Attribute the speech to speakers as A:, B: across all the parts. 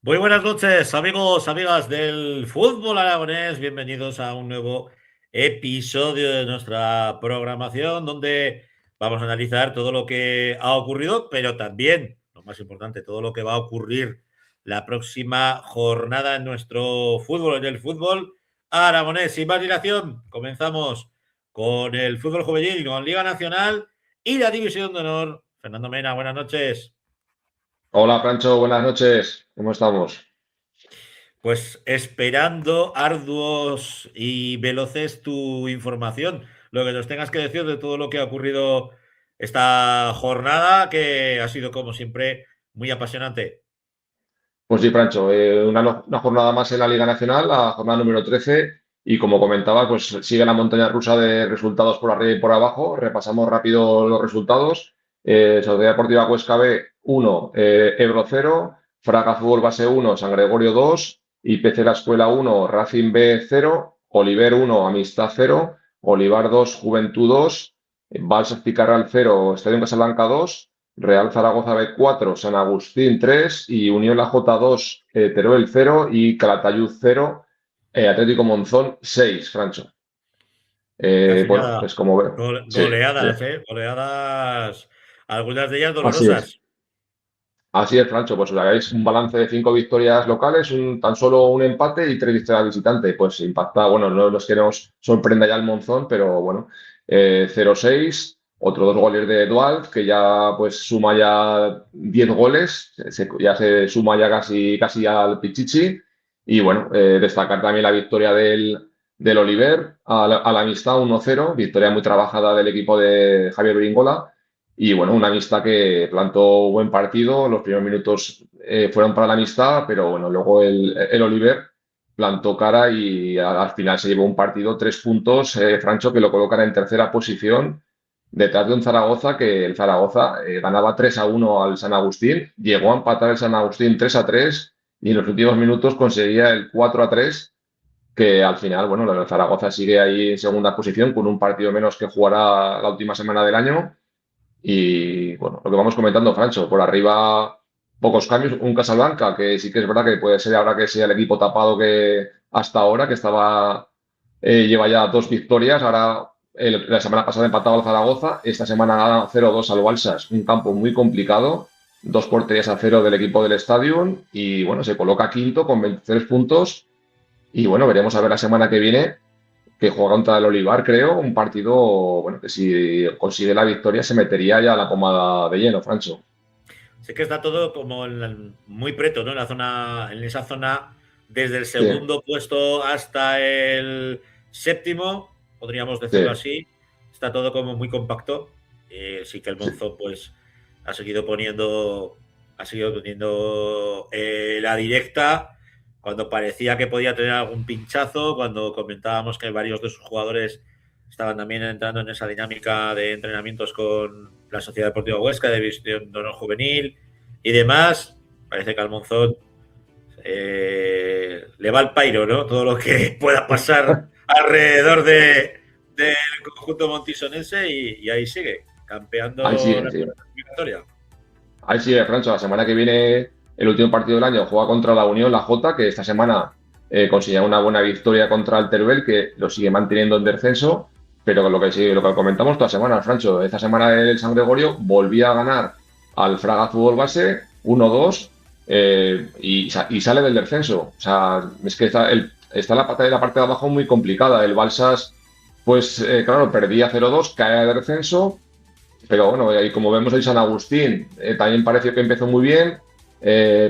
A: Muy buenas noches, amigos, amigas del fútbol aragonés. Bienvenidos a un nuevo episodio de nuestra programación donde vamos a analizar todo lo que ha ocurrido, pero también, lo más importante, todo lo que va a ocurrir la próxima jornada en nuestro fútbol, en el fútbol aragonés. Sin más dilación, comenzamos con el fútbol juvenil, con Liga Nacional y la División de Honor. Fernando Mena, buenas noches.
B: Hola, Francho, buenas noches. ¿Cómo estamos?
A: Pues esperando arduos y veloces tu información, lo que nos tengas que decir de todo lo que ha ocurrido esta jornada, que ha sido como siempre muy apasionante.
B: Pues sí, Francho, una jornada más en la Liga Nacional, la jornada número 13, y como comentaba, pues sigue la montaña rusa de resultados por arriba y por abajo. Repasamos rápido los resultados. Sociedad Deportiva Huesca B 1, Ebro 0, Fraga Fútbol Base 1, San Gregorio 2, IPC La Escuela 1, Racing B 0, Oliver 1, Amistad 0, Olivar 2, Juventud 2, Balsas Picarral 0, Estadio Casablanca 2, Real Zaragoza B4, San Agustín 3 y Unión La J2, Teruel 0 y Calatayud 0, Atlético Monzón 6, Francho.
A: Casi
B: Bueno,
A: nada.
B: pues como veo. Sí,
A: Goleadas, ¿eh? Goleadas, algunas de ellas
B: así es.
A: dolorosas.
B: Así es, Francho. Pues es un balance de 5 victorias locales, tan solo un empate y 3 victorias visitantes. Pues impacta, bueno, no es que nos sorprenda ya el Monzón, pero bueno, 0-6, otros 2 goles de Dualt, que ya pues suma ya 10 goles, ya se suma ya casi al Pichichi. Y bueno, destacar también la victoria del Oliver a la Amistad 1-0, victoria muy trabajada del equipo de Javier Beringola. Y bueno, una amistad que plantó buen partido. Los primeros minutos fueron para la amistad, pero bueno, luego el Oliver plantó cara y al final se llevó un partido, 3 puntos, Francho, que lo colocan en tercera posición detrás de un Zaragoza que el Zaragoza ganaba 3-1 al San Agustín, llegó a empatar el San Agustín 3-3 y en los últimos minutos conseguía el 4-3, que al final, bueno, el Zaragoza sigue ahí en segunda posición con un partido menos que jugará la última semana del año. Y bueno, lo que vamos comentando, Francho, por arriba pocos cambios, un Casablanca, que sí que es verdad que puede ser ahora que sea el equipo tapado que hasta ahora, que lleva ya 2 victorias, ahora la semana pasada empatado al Zaragoza, esta semana gana 0-2 al Balsas, un campo muy complicado, 2 porterías a 0 del equipo del Stadium y bueno, se coloca quinto con 23 puntos y bueno, veremos a ver la semana que viene que juega contra el Olivar, creo, un partido, bueno, que si consigue la victoria se metería ya a la pomada de lleno, Francho.
A: Sí que está todo como muy preto, ¿no? En esa zona, desde el
B: Sí,
A: segundo puesto hasta el séptimo, podríamos decirlo
B: sí,
A: así. Está todo como muy compacto. Sí que el
B: sí.
A: Monzón, pues, ha seguido poniendo la directa cuando parecía que podía tener algún pinchazo, cuando comentábamos que varios de sus jugadores estaban también entrando en esa dinámica de entrenamientos con la Sociedad Deportiva Huesca, de División de Honor Juvenil y demás. Parece que al Monzón le va el pairo, ¿no? Todo lo que pueda pasar alrededor del conjunto montisonense y ahí sigue,
B: Ahí
A: campeando
B: sigue,
A: la
B: sí.
A: clasificatoria.
B: Ahí sigue, Francho. La semana que viene, el último partido del año, juega contra la Unión, la Jota, que esta semana consiguió una buena victoria contra el Teruel, que lo sigue manteniendo en descenso. Pero lo que comentamos toda semana, Francho, esta semana el San Gregorio volvía a ganar al Fraga Fútbol Base 1-2 y sale del descenso. O sea, es que está la parte de abajo muy complicada. El Balsas, pues claro, perdía 0-2, cae de descenso. Pero bueno, ahí como vemos el San Agustín, también pareció que empezó muy bien.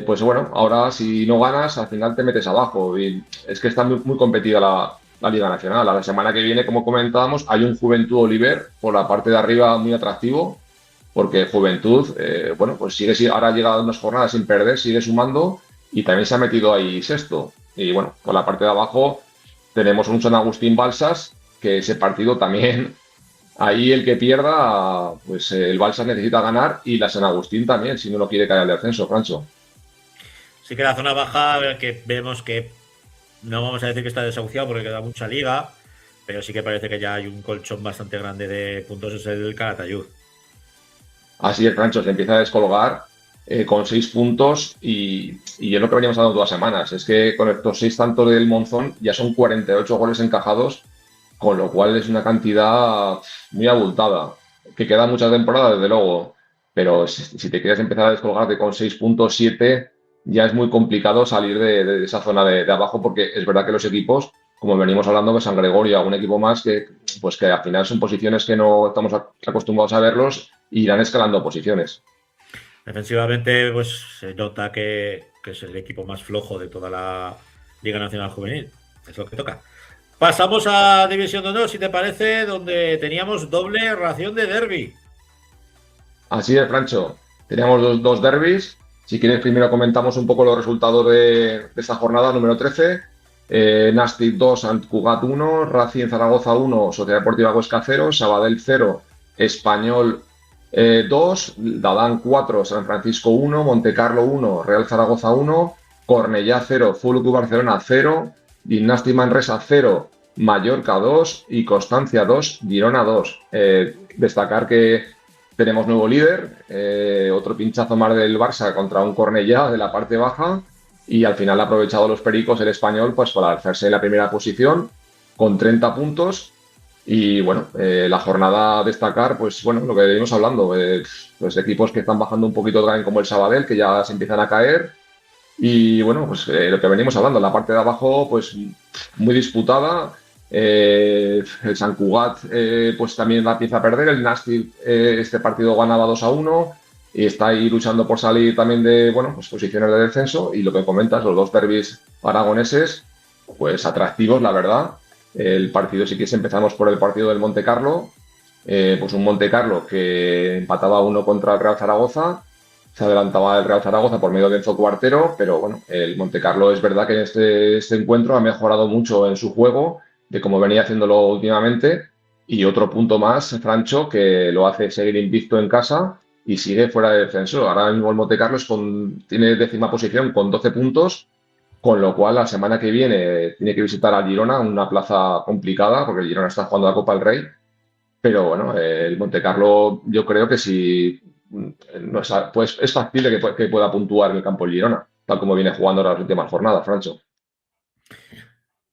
B: Pues bueno, ahora si no ganas, al final te metes abajo. Y es que está muy, muy competida la Liga Nacional. A la semana que viene, como comentábamos, hay un Juventud Oliver por la parte de arriba muy atractivo, porque Juventud, bueno, pues ahora ha llegado a unas jornadas sin perder, sigue sumando y también se ha metido ahí sexto. Y bueno, por la parte de abajo tenemos un San Agustín Balsas, que ese partido también. Ahí el que pierda, pues el Balsa necesita ganar y la San Agustín también, si no lo quiere caer al descenso, Francho.
A: Sí que la zona baja, que vemos que no vamos a decir que está desahuciado porque queda mucha liga, pero sí que parece que ya hay un colchón bastante grande de puntos, es el Calatayud.
B: Así el Francho se empieza a descolgar con 6 puntos y es lo que veníamos hablando todas las semanas. Es que con estos 6 tantos del Monzón ya son 48 goles encajados, con lo cual es una cantidad muy abultada. Que queda mucha temporada, desde luego, pero si te quieres empezar a descolgarte con 6.7, ya es muy complicado salir de esa zona de abajo, porque es verdad que los equipos, como venimos hablando de San Gregorio, un equipo más pues que al final son posiciones que no estamos acostumbrados a verlos y irán escalando posiciones.
A: Defensivamente, pues se nota que es el equipo más flojo de toda la Liga Nacional Juvenil. Es lo que toca. Pasamos a División de Honor, si te parece, donde teníamos doble ración de derby.
B: Así es, Francho. Teníamos dos derbis. Si quieres, primero comentamos un poco los resultados de esta jornada número 13. Nàstic 2, Sant Cugat 1, Racing Zaragoza 1, Sociedad Deportiva Huesca 0, Sabadell 0, Español 2, Dadán 4, San Francisco 1, Montecarlo 1, Real Zaragoza 1, Cornellá 0, Fútbol Club Barcelona 0, Gimnàstic Manresa 0, Mallorca 2 y Constancia 2, Girona 2. Destacar que tenemos nuevo líder, otro pinchazo más del Barça contra un Cornellá de la parte baja y al final ha aprovechado los pericos el Español pues para alzarse en la primera posición con 30 puntos y bueno, la jornada a destacar, pues bueno, lo que venimos hablando, los equipos que están bajando un poquito también como el Sabadell, que ya se empiezan a caer y bueno, pues lo que venimos hablando, la parte de abajo pues muy disputada. El Sant Cugat pues también la empieza a perder. El Nàstic este partido ganaba 2-1 y está ahí luchando por salir también de bueno, pues posiciones de descenso. Y lo que comentas, los dos derbis aragoneses, pues atractivos, la verdad. El partido, si quieres, empezamos por el partido del Montecarlo. Pues un Montecarlo que empataba 1 contra el Real Zaragoza. Se adelantaba el Real Zaragoza por medio de Enzo Cuartero, pero bueno, el Montecarlo es verdad que en este encuentro ha mejorado mucho en su juego de cómo venía haciéndolo últimamente. Y otro punto más, Francho, que lo hace seguir invicto en casa y sigue fuera de descenso. Ahora mismo el Montecarlo tiene décima posición con 12 puntos, con lo cual la semana que viene tiene que visitar al Girona, una plaza complicada, porque el Girona está jugando la Copa del Rey. Pero bueno, el Montecarlo yo creo que si no es, pues es factible que pueda puntuar en el campo el Girona, tal como viene jugando ahora las últimas jornadas, Francho.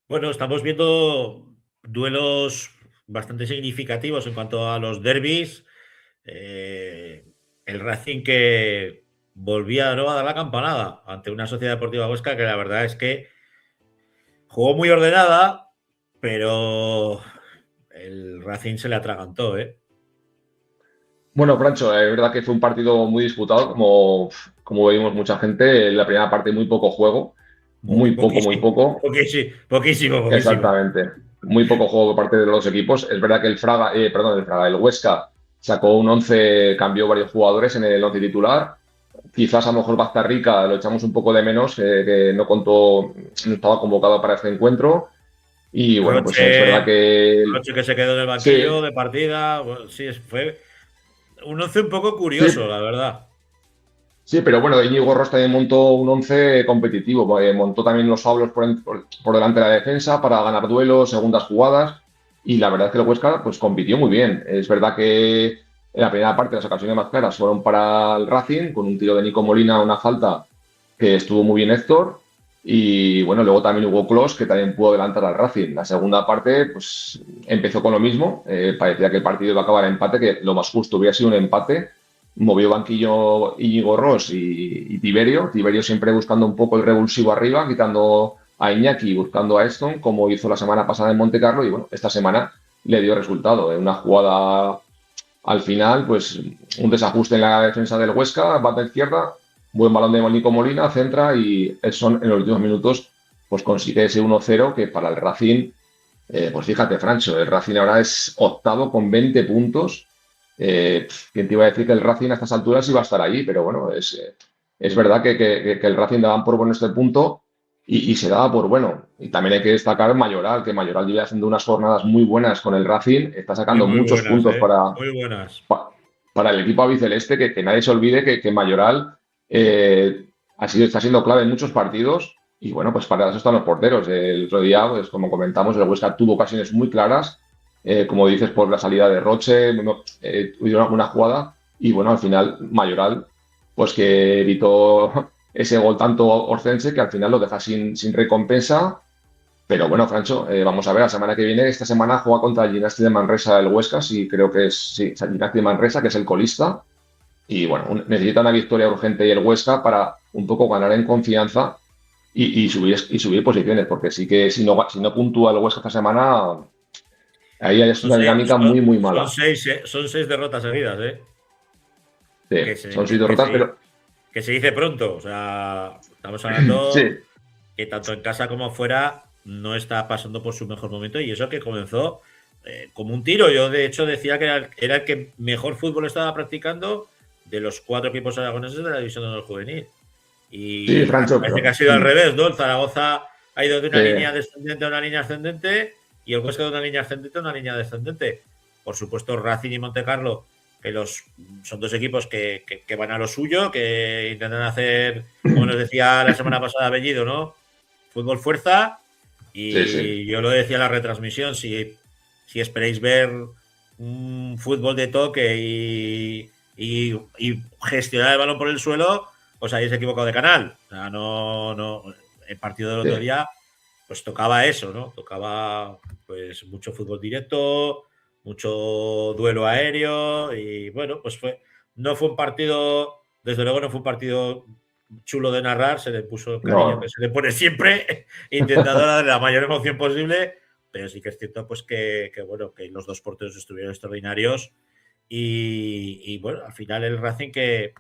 A: Bueno, estamos viendo duelos bastante significativos en cuanto a los derbis. El Racing que volvía ¿no? a dar la campanada ante una Sociedad Deportiva Huesca que la verdad es que jugó muy ordenada, pero el Racing se le atragantó, ¿eh?
B: Bueno, Francho, es verdad que fue un partido muy disputado, como vimos mucha gente, en la primera parte muy poco juego,
A: Muy
B: muy
A: poquísimo,
B: poco,
A: poquísimo.
B: exactamente, muy poco juego por parte de los equipos. Es verdad que el Huesca sacó un 11, cambió varios jugadores en el 11 titular. Quizás a lo mejor Bazta Rica lo echamos un poco de menos, que no estaba convocado para este encuentro. Y bueno, pues es verdad que
A: Roche que se quedó en el
B: sí,
A: banquillo de partida. Bueno, sí, fue un once un poco curioso,
B: sí,
A: la verdad.
B: sí, pero bueno, Íñigo Ross también montó un 11 competitivo. Montó también los faulos por delante de la defensa para ganar duelos, segundas jugadas. Y la verdad es que el Huesca pues compitió muy bien. Es verdad que en la primera parte las ocasiones más claras fueron para el Racing, con un tiro de Nico Molina, una falta que estuvo muy bien Héctor. Y bueno, luego también hubo Klos, que también pudo adelantar al Racing. La segunda parte pues empezó con lo mismo. Parecía que el partido iba a acabar en empate, que lo más justo hubiera sido un empate. Movió banquillo Íñigo Ross y Tiberio. Tiberio siempre buscando un poco el revulsivo arriba, quitando a Iñaki, buscando a Eston, como hizo la semana pasada en Montecarlo. Y bueno, esta semana le dio resultado. En una jugada al final, pues un desajuste en la defensa del Huesca, banda izquierda, buen balón de Nico Molina, centra y Eston en los últimos minutos pues consigue ese 1-0 que para el Racing, pues fíjate, Francho, el Racing ahora es octavo con 20 puntos. ¿Quién te iba a decir que el Racing a estas alturas iba a estar ahí? Pero bueno, es verdad que el Racing daban por bueno este punto y se daba por bueno. Y también hay que destacar Mayoral, que Mayoral lleva haciendo unas jornadas muy buenas con el Racing, está
A: Muy,
B: sacando
A: muy
B: muchos
A: buenas,
B: puntos
A: ¿eh? Muy buenas.
B: para el equipo albiceleste, que nadie se olvide que Mayoral está siendo clave en muchos partidos. Y bueno, pues para eso están los porteros. El otro día, pues como comentamos, el Huesca tuvo ocasiones muy claras, como dices, por la salida de Roche, tuvieron alguna jugada y bueno, al final Mayoral pues que evitó ese gol tanto Orcense que al final lo deja sin recompensa. Pero bueno, Francho, vamos a ver, la semana que viene, esta semana juega contra el Gimnàstic de Manresa el Huesca, sí, creo que es, sí, el Gimnàstic de Manresa, que es el colista. Y bueno, necesita una victoria urgente y el Huesca para un poco ganar en confianza y subir posiciones, porque sí que si no puntúa el Huesca esta semana, ahí es
A: Son
B: una
A: seis,
B: dinámica muy, muy mala.
A: son seis derrotas seguidas, ¿eh?
B: Sí,
A: Que
B: son
A: se,
B: seis
A: que, que
B: derrotas,
A: se,
B: pero
A: que se dice pronto. O sea, estamos hablando
B: sí,
A: que tanto en casa como fuera no está pasando por su mejor momento y eso que comenzó como un tiro. Yo de hecho decía que era el que mejor fútbol estaba practicando de los cuatro equipos aragoneses de la división de honor juvenil.
B: sí,
A: Y
B: Francho,
A: parece que
B: pero
A: ha sido al revés, ¿no? El Zaragoza ha ido de
B: sí,
A: una línea descendente a una línea ascendente y el Huesca de una línea ascendente a una línea descendente. Por supuesto, Racing y Montecarlo, que son dos equipos que van a lo suyo, que intentan hacer, como nos decía la semana pasada Bellido, ¿no? Fútbol fuerza.
B: sí, sí,
A: Y yo lo decía en la retransmisión, si esperáis ver un fútbol de toque y gestionar el balón por el suelo, os habéis equivocado de canal. O sea, no. El partido del otro
B: sí.
A: día, pues tocaba eso, ¿no? Tocaba pues mucho fútbol directo, mucho duelo aéreo y bueno, pues no fue un partido, desde luego no fue un partido chulo de narrar, se le puso el cariño que
B: No,
A: se le pone siempre, intentando darle la mayor emoción posible, pero sí que es cierto pues bueno, que los dos porteros estuvieron extraordinarios y bueno, al final el Racing que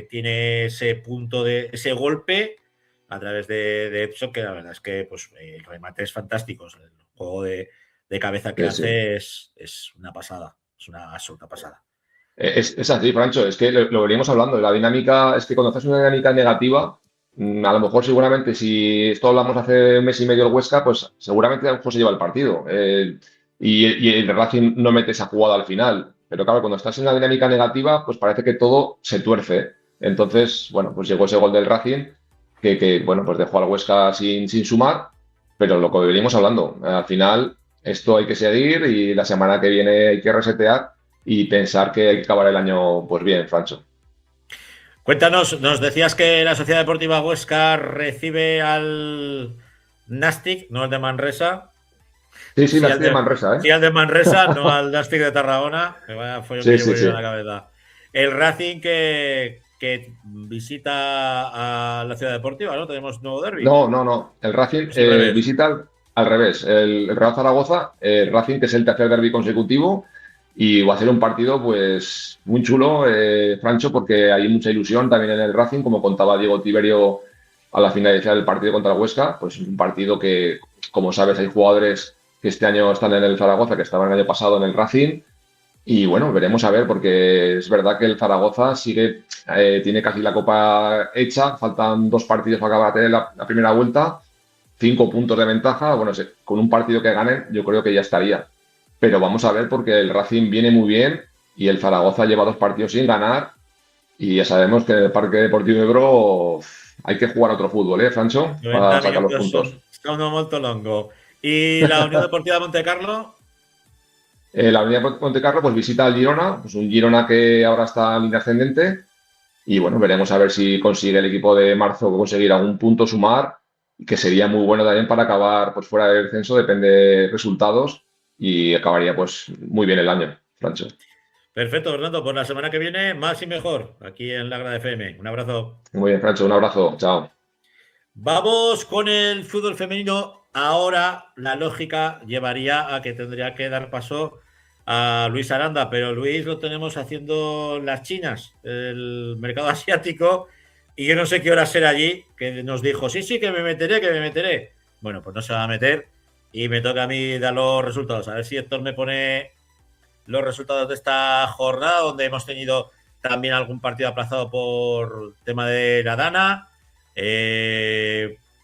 A: tiene ese punto de ese golpe a través de Epson, que la verdad es que pues, el remate es fantástico. El juego de cabeza que
B: sí, sí.
A: hace es una pasada, es una absoluta pasada.
B: Es así, Francho, es que lo veníamos hablando. La dinámica es que cuando haces una dinámica negativa, a lo mejor seguramente si esto hablamos hace un mes y medio el Huesca, pues seguramente a lo mejor se lleva el partido. Y el Racing no mete esa jugada al final. Pero claro, cuando estás en una dinámica negativa, pues parece que todo se tuerce. Entonces, bueno, pues llegó ese gol del Racing bueno, pues dejó al Huesca sin sumar, pero lo que venimos hablando, al final esto hay que seguir y la semana que viene hay que resetear y pensar que hay que acabar el año pues bien, Francho.
A: Cuéntanos, nos decías que la Sociedad Deportiva Huesca recibe al Nastic, no al de Manresa.
B: Sí, sí,
A: Sí,
B: Nasti de Manresa, ¿eh?
A: sí al de Manresa, no al Nastic de Tarragona. Que vaya follón que
B: Sí,
A: llevo
B: sí,
A: yo
B: sí.
A: en la cabeza. El Racing que visita a la Ciudad Deportiva, ¿no? Tenemos nuevo derby.
B: No, no, no. El Racing
A: Es al revés.
B: visita al revés. El Real Zaragoza, el Racing, que es el tercer derbi consecutivo, y va a ser un partido, pues, muy chulo, Francho, porque hay mucha ilusión también en el Racing, como contaba Diego Tiberio a la finalizar del partido contra el Huesca, pues un partido que, como sabes, hay jugadores que este año están en el Zaragoza, que estaban el año pasado en el Racing. Y bueno, veremos a ver, porque es verdad que el Zaragoza tiene casi la copa hecha, faltan dos partidos para acabar de tener la primera vuelta, 5 puntos de ventaja, bueno, con un partido que ganen yo creo que ya estaría. Pero vamos a ver porque el Racing viene muy bien y el Zaragoza lleva 2 partidos sin ganar y ya sabemos que en el Parque Deportivo Ebro hay que jugar otro fútbol, ¿eh, Francho? Para
A: 90
B: sacar los
A: minutos
B: puntos.
A: son molto longo. Y la Unión Deportiva Monte Carlo,
B: La Unidad Montecarlo pues visita al Girona, pues un Girona que ahora está en línea ascendente. Y bueno, veremos a ver si consigue el equipo de marzo conseguir algún punto sumar, que sería muy bueno también para acabar pues fuera del descenso, depende de resultados y acabaría pues muy bien el año, Francho.
A: perfecto, Fernando. Pues la semana que viene, más y mejor, aquí en la Grada FM. Un abrazo.
B: Muy bien, Francho, un abrazo, chao.
A: Vamos con el fútbol femenino. Ahora la lógica llevaría a que tendría que dar paso a Luis Aranda, pero Luis lo tenemos haciendo las chinas, el mercado asiático, y yo no sé qué hora será allí, que nos dijo, sí, sí, que me meteré, que me meteré. Bueno, pues no se va a meter y me toca a mí dar los resultados. A ver si Héctor me pone los resultados de esta jornada, donde hemos tenido también algún partido aplazado por tema de la Dana.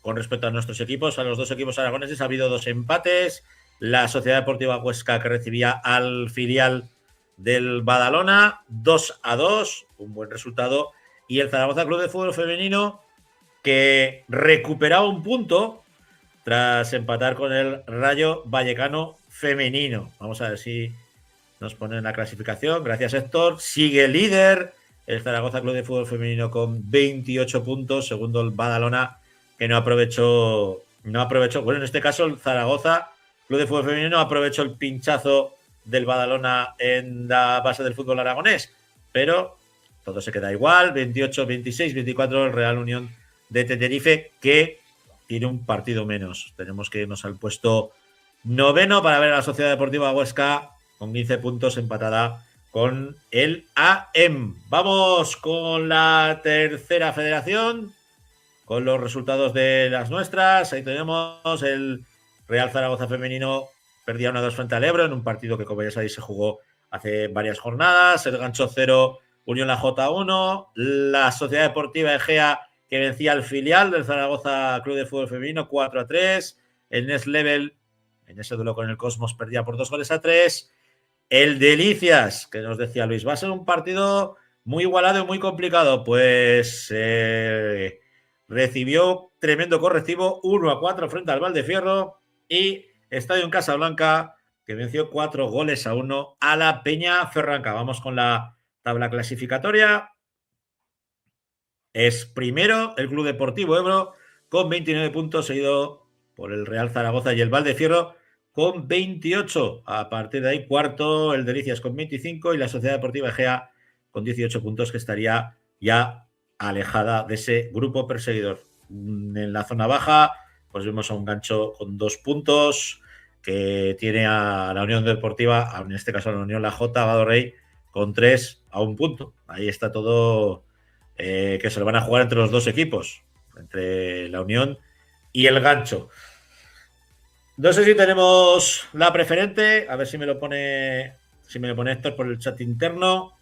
A: Con respecto a nuestros equipos, a los dos equipos aragoneses, ha habido 2 empates. La Sociedad Deportiva Huesca, que recibía al filial del Badalona, 2-2, un buen resultado. Y el Zaragoza Club de Fútbol Femenino, que recuperaba un punto tras empatar con el Rayo Vallecano femenino. Vamos a ver si nos pone en la clasificación. Gracias, Héctor. Sigue líder el Zaragoza Club de Fútbol Femenino con 28 puntos, segundo el Badalona, que no aprovechó, bueno, en este caso el Zaragoza Club de Fútbol Femenino aprovechó el pinchazo del Badalona en la base del fútbol aragonés, pero todo se queda igual, 28, 26, 24 el Real Unión de Tenerife, que tiene un partido menos. Tenemos que irnos al puesto noveno para ver a la Sociedad Deportiva Huesca con 15 puntos empatada con el AM. Vamos con la tercera federación, con los resultados de las nuestras. Ahí tenemos el Real Zaragoza femenino perdía 1-2 frente al Ebro en un partido que, como ya sabéis, se jugó hace varias jornadas. El Gancho 0, Unión La J1. La Sociedad Deportiva Egea, que vencía al filial del Zaragoza Club de Fútbol Femenino 4-3. El Next Level, en ese duelo con el Cosmos, perdía por 2-3. El Delicias, que nos decía Luis, va a ser un partido muy igualado y muy complicado. Pues recibió tremendo correctivo, 1-4 frente al Valdefierro, y Estadio en Casablanca, que venció 4-1 a la Peña Ferranca. Vamos con la tabla clasificatoria. Es primero el Club Deportivo Ebro con 29 puntos, seguido por el Real Zaragoza y el Valdefierro con 28. A partir de ahí, cuarto el Delicias con 25 y la Sociedad Deportiva Egea con 18 puntos, que estaría ya alejada de ese grupo perseguidor. En la zona baja, pues vemos a un Gancho con 2 puntos, que tiene a la Unión Deportiva, en este caso a la Unión La J, Vado Rey, con 3 a 1 punto. Ahí está todo, que se lo van a jugar entre los dos equipos, entre la Unión y el Gancho. No sé si tenemos la preferente, a ver si me lo pone Héctor por el chat interno.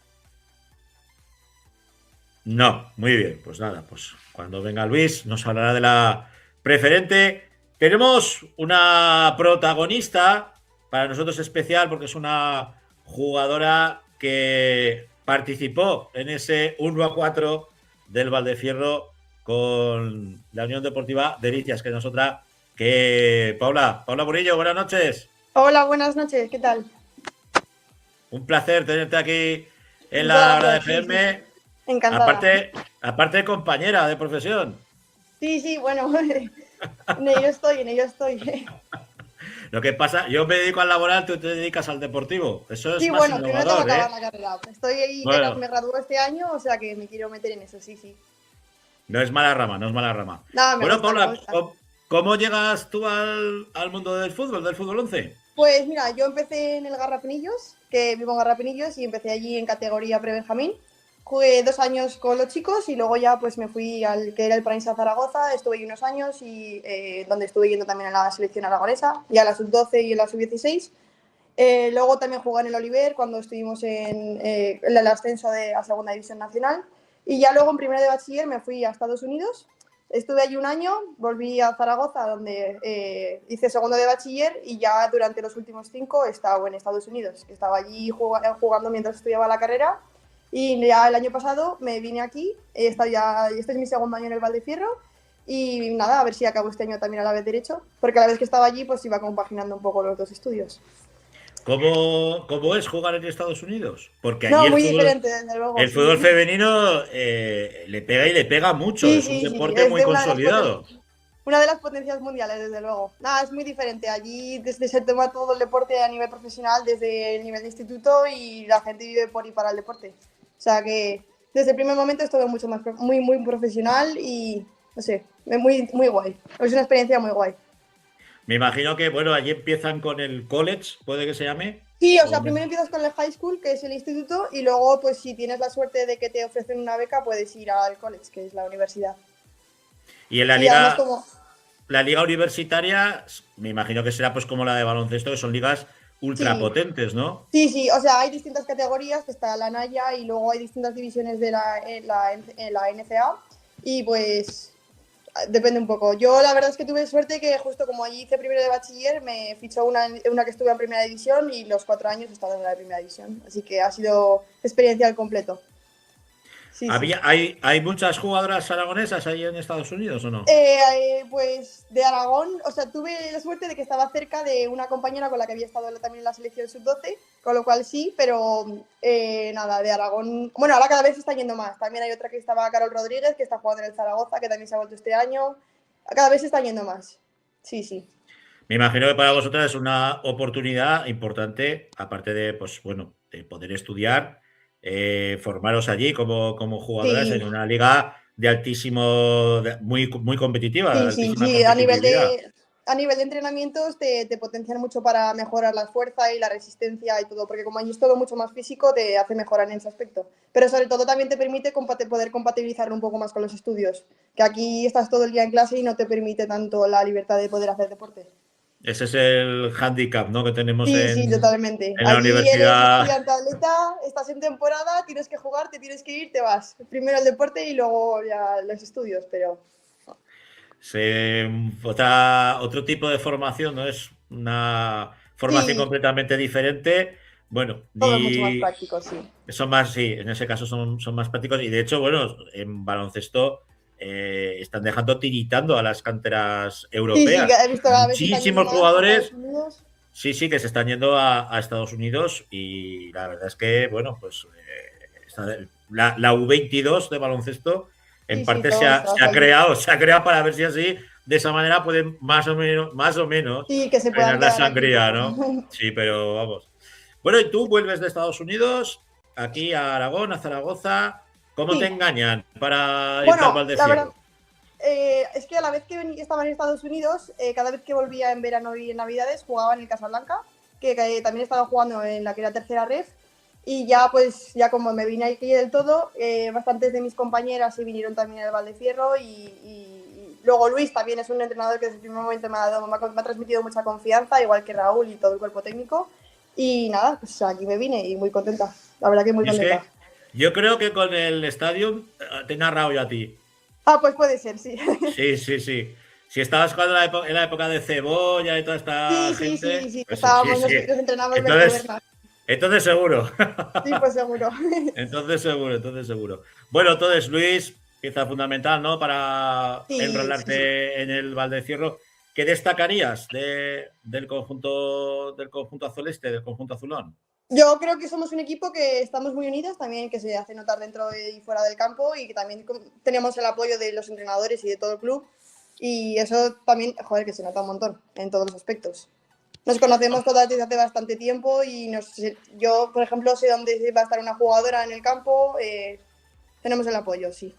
A: No, muy bien, pues nada, pues cuando venga Luis nos hablará de la preferente. Tenemos una protagonista para nosotros especial, porque es una jugadora que participó en ese 1-4 del Valdefierro con la Unión Deportiva Delicias, que es otra que Paula Murillo, buenas noches.
C: Hola, buenas noches, ¿qué tal?
A: Un placer tenerte aquí en la hora de FM.
C: Sí. Encantada.
A: Aparte de compañera de profesión.
C: Sí, bueno, en ello estoy.
A: Lo que pasa, yo me dedico al laboral, tú te dedicas al deportivo. Eso es
C: sí,
A: más
C: bueno,
A: innovador,
C: primero tengo que acabar la carrera. Estoy ahí,
A: bueno,
C: me gradúo este año, o sea que me quiero meter en eso, sí.
A: No es mala rama.
C: No,
A: Bueno,
C: gusta,
A: Paula, ¿cómo llegas tú al mundo del fútbol 11?
C: Pues mira, yo empecé en el Garrapinillos, que vivo en Garrapinillos, y empecé allí en categoría pre-benjamín. Jugué 2 años con los chicos y luego ya pues me fui al que era el Pranisa Zaragoza, estuve ahí unos años y donde estuve yendo también a la selección aragonesa, y a la sub-12 y en la sub-16. Luego también jugué en el Oliver cuando estuvimos en el ascenso a segunda división nacional, y ya luego en primero de bachiller me fui a Estados Unidos, estuve allí un año, volví a Zaragoza donde hice segundo de bachiller, y ya durante los últimos 5 he estado en Estados Unidos, que estaba allí jugando mientras estudiaba la carrera. Y ya el año pasado me vine aquí, este es mi segundo año en el Valdefierro, y nada, a ver si acabo este año también a la vez derecho, porque a la vez que estaba allí pues iba compaginando un poco los dos estudios.
A: ¿Cómo es jugar en Estados Unidos? Porque allí
C: No, muy diferente, desde luego.
A: El fútbol femenino le pega y le pega mucho,
C: sí,
A: es un deporte
C: es
A: muy consolidado.
C: Una de las potencias mundiales, desde luego. Nada, es muy diferente. Allí se toma todo el deporte a nivel profesional, desde el nivel de instituto, y la gente vive por y para el deporte. O sea que desde el primer momento es todo mucho más muy profesional y, no sé, muy guay. Es una experiencia muy guay.
A: Me imagino que, bueno, allí empiezan con el college, ¿puede que se llame?
C: Sí, o sea, primero empiezas con el high school, que es el instituto, y luego, pues si tienes la suerte de que te ofrecen una beca, puedes ir al college, que es la universidad.
A: Y en la liga, la liga universitaria, me imagino que será pues como la de baloncesto, que son ligas ultra potentes, ¿no?
C: Sí, o sea, hay distintas categorías, está la NAIA y luego hay distintas divisiones de la NCA, y pues depende un poco. Yo la verdad es que tuve suerte que justo como allí hice primero de bachiller, me fichó una que estuve en primera división, y los 4 años he estado en la primera división, así que ha sido experiencia al completo. Sí, sí.
A: ¿Hay muchas jugadoras aragonesas ahí en Estados Unidos o no?
C: Pues de Aragón, o sea, tuve la suerte de que estaba cerca de una compañera con la que había estado también en la selección sub-12, con lo cual sí, pero nada, de Aragón. Bueno, ahora cada vez se está yendo más. También hay otra que estaba, Carol Rodríguez, que está jugando en el Zaragoza, que también se ha vuelto este año. Cada vez se está yendo más. Sí, sí.
A: Me imagino que para vosotras es una oportunidad importante, aparte de, pues bueno, de poder estudiar, formaros allí como jugadoras en
C: Sí,
A: una liga de altísimo, muy competitiva, de
C: sí, sí,
A: altísima
C: sí.
A: competitividad.
C: A nivel de entrenamientos te potencian mucho para mejorar la fuerza y la resistencia y todo, porque como allí es todo mucho más físico, te hace mejorar en ese aspecto. Pero sobre todo también te permite poder compatibilizarlo un poco más con los estudios, que aquí estás todo el día en clase y no te permite tanto la libertad de poder hacer deporte.
A: Ese es el hándicap, ¿no?, que tenemos
C: Sí, sí, totalmente.
A: en la
C: Allí eres
A: universidad.
C: estudiante atleta, estás en temporada, tienes que jugar, te tienes que ir, te vas. Primero el deporte y luego ya los estudios, pero
A: Otro tipo de formación, ¿no? Es una formación
C: sí,
A: completamente diferente. Bueno,
C: todo mucho más práctico, sí.
A: son más, sí, en ese caso son más prácticos. Y de hecho, bueno, en baloncesto están dejando tiritando a las canteras
C: Sí, sí, que
A: europeas.
C: he visto cada vez se están yendo
A: Muchísimos
C: más a Estados
A: jugadores,
C: Unidos.
A: sí, sí, que se están yendo a Estados Unidos. Y la verdad es que, bueno, pues la U22 de baloncesto en
C: Sí, sí,
A: parte
C: todo está
A: se ha
C: saliendo.
A: creado, para ver si así, de esa manera pueden más o menos
C: Sí, que se puedan
A: frenar la
C: quedar aquí un
A: sangría,
C: poco.
A: ¿no? Sí, pero vamos. Bueno, y tú vuelves de Estados Unidos aquí a Aragón, a Zaragoza. ¿Cómo te
C: Sí,
A: engañan para irte al
C: bueno, la verdad,
A: Valdecierro?
C: es que a la vez que estaba en Estados Unidos, cada vez que volvía en verano y en Navidades, jugaba en el Casablanca, que también estaba jugando en la que era tercera ref. Y ya, pues, ya como me vine aquí del todo, bastantes de mis compañeras se vinieron también al Valdecierro y luego Luis también es un entrenador que desde el primer momento me ha transmitido mucha confianza, igual que Raúl y todo el cuerpo técnico. Y nada, pues aquí me vine y muy contenta, la verdad que muy
A: Y es
C: contenta.
A: que yo creo que con el estadio te he narrado yo a ti.
C: Ah, pues puede ser, sí.
A: Sí, sí, sí. Si estabas jugando en la época de Cebolla y toda esta
C: Sí, sí, sí,
A: gente,
C: sí,
A: pues sí,
C: estábamos,
A: sí.
C: nos entrenábamos mejor,
A: Entonces,
C: ¿verdad?
A: entonces seguro.
C: Sí, pues seguro.
A: Entonces seguro, entonces seguro. Bueno, entonces Luis, pieza fundamental, ¿no? Para
C: Sí, sí, sí.
A: enrolarte en el Valdecierro. ¿Qué destacarías del conjunto azuleste, del conjunto azulón?
C: Yo creo que somos un equipo que estamos muy unidos también, que se hace notar dentro y fuera del campo y que también tenemos el apoyo de los entrenadores y de todo el club. Y eso también, joder, que se nota un montón en todos los aspectos. Nos conocemos todas desde hace bastante tiempo y yo, por ejemplo, sé dónde va a estar una jugadora en el campo. Tenemos el apoyo, sí.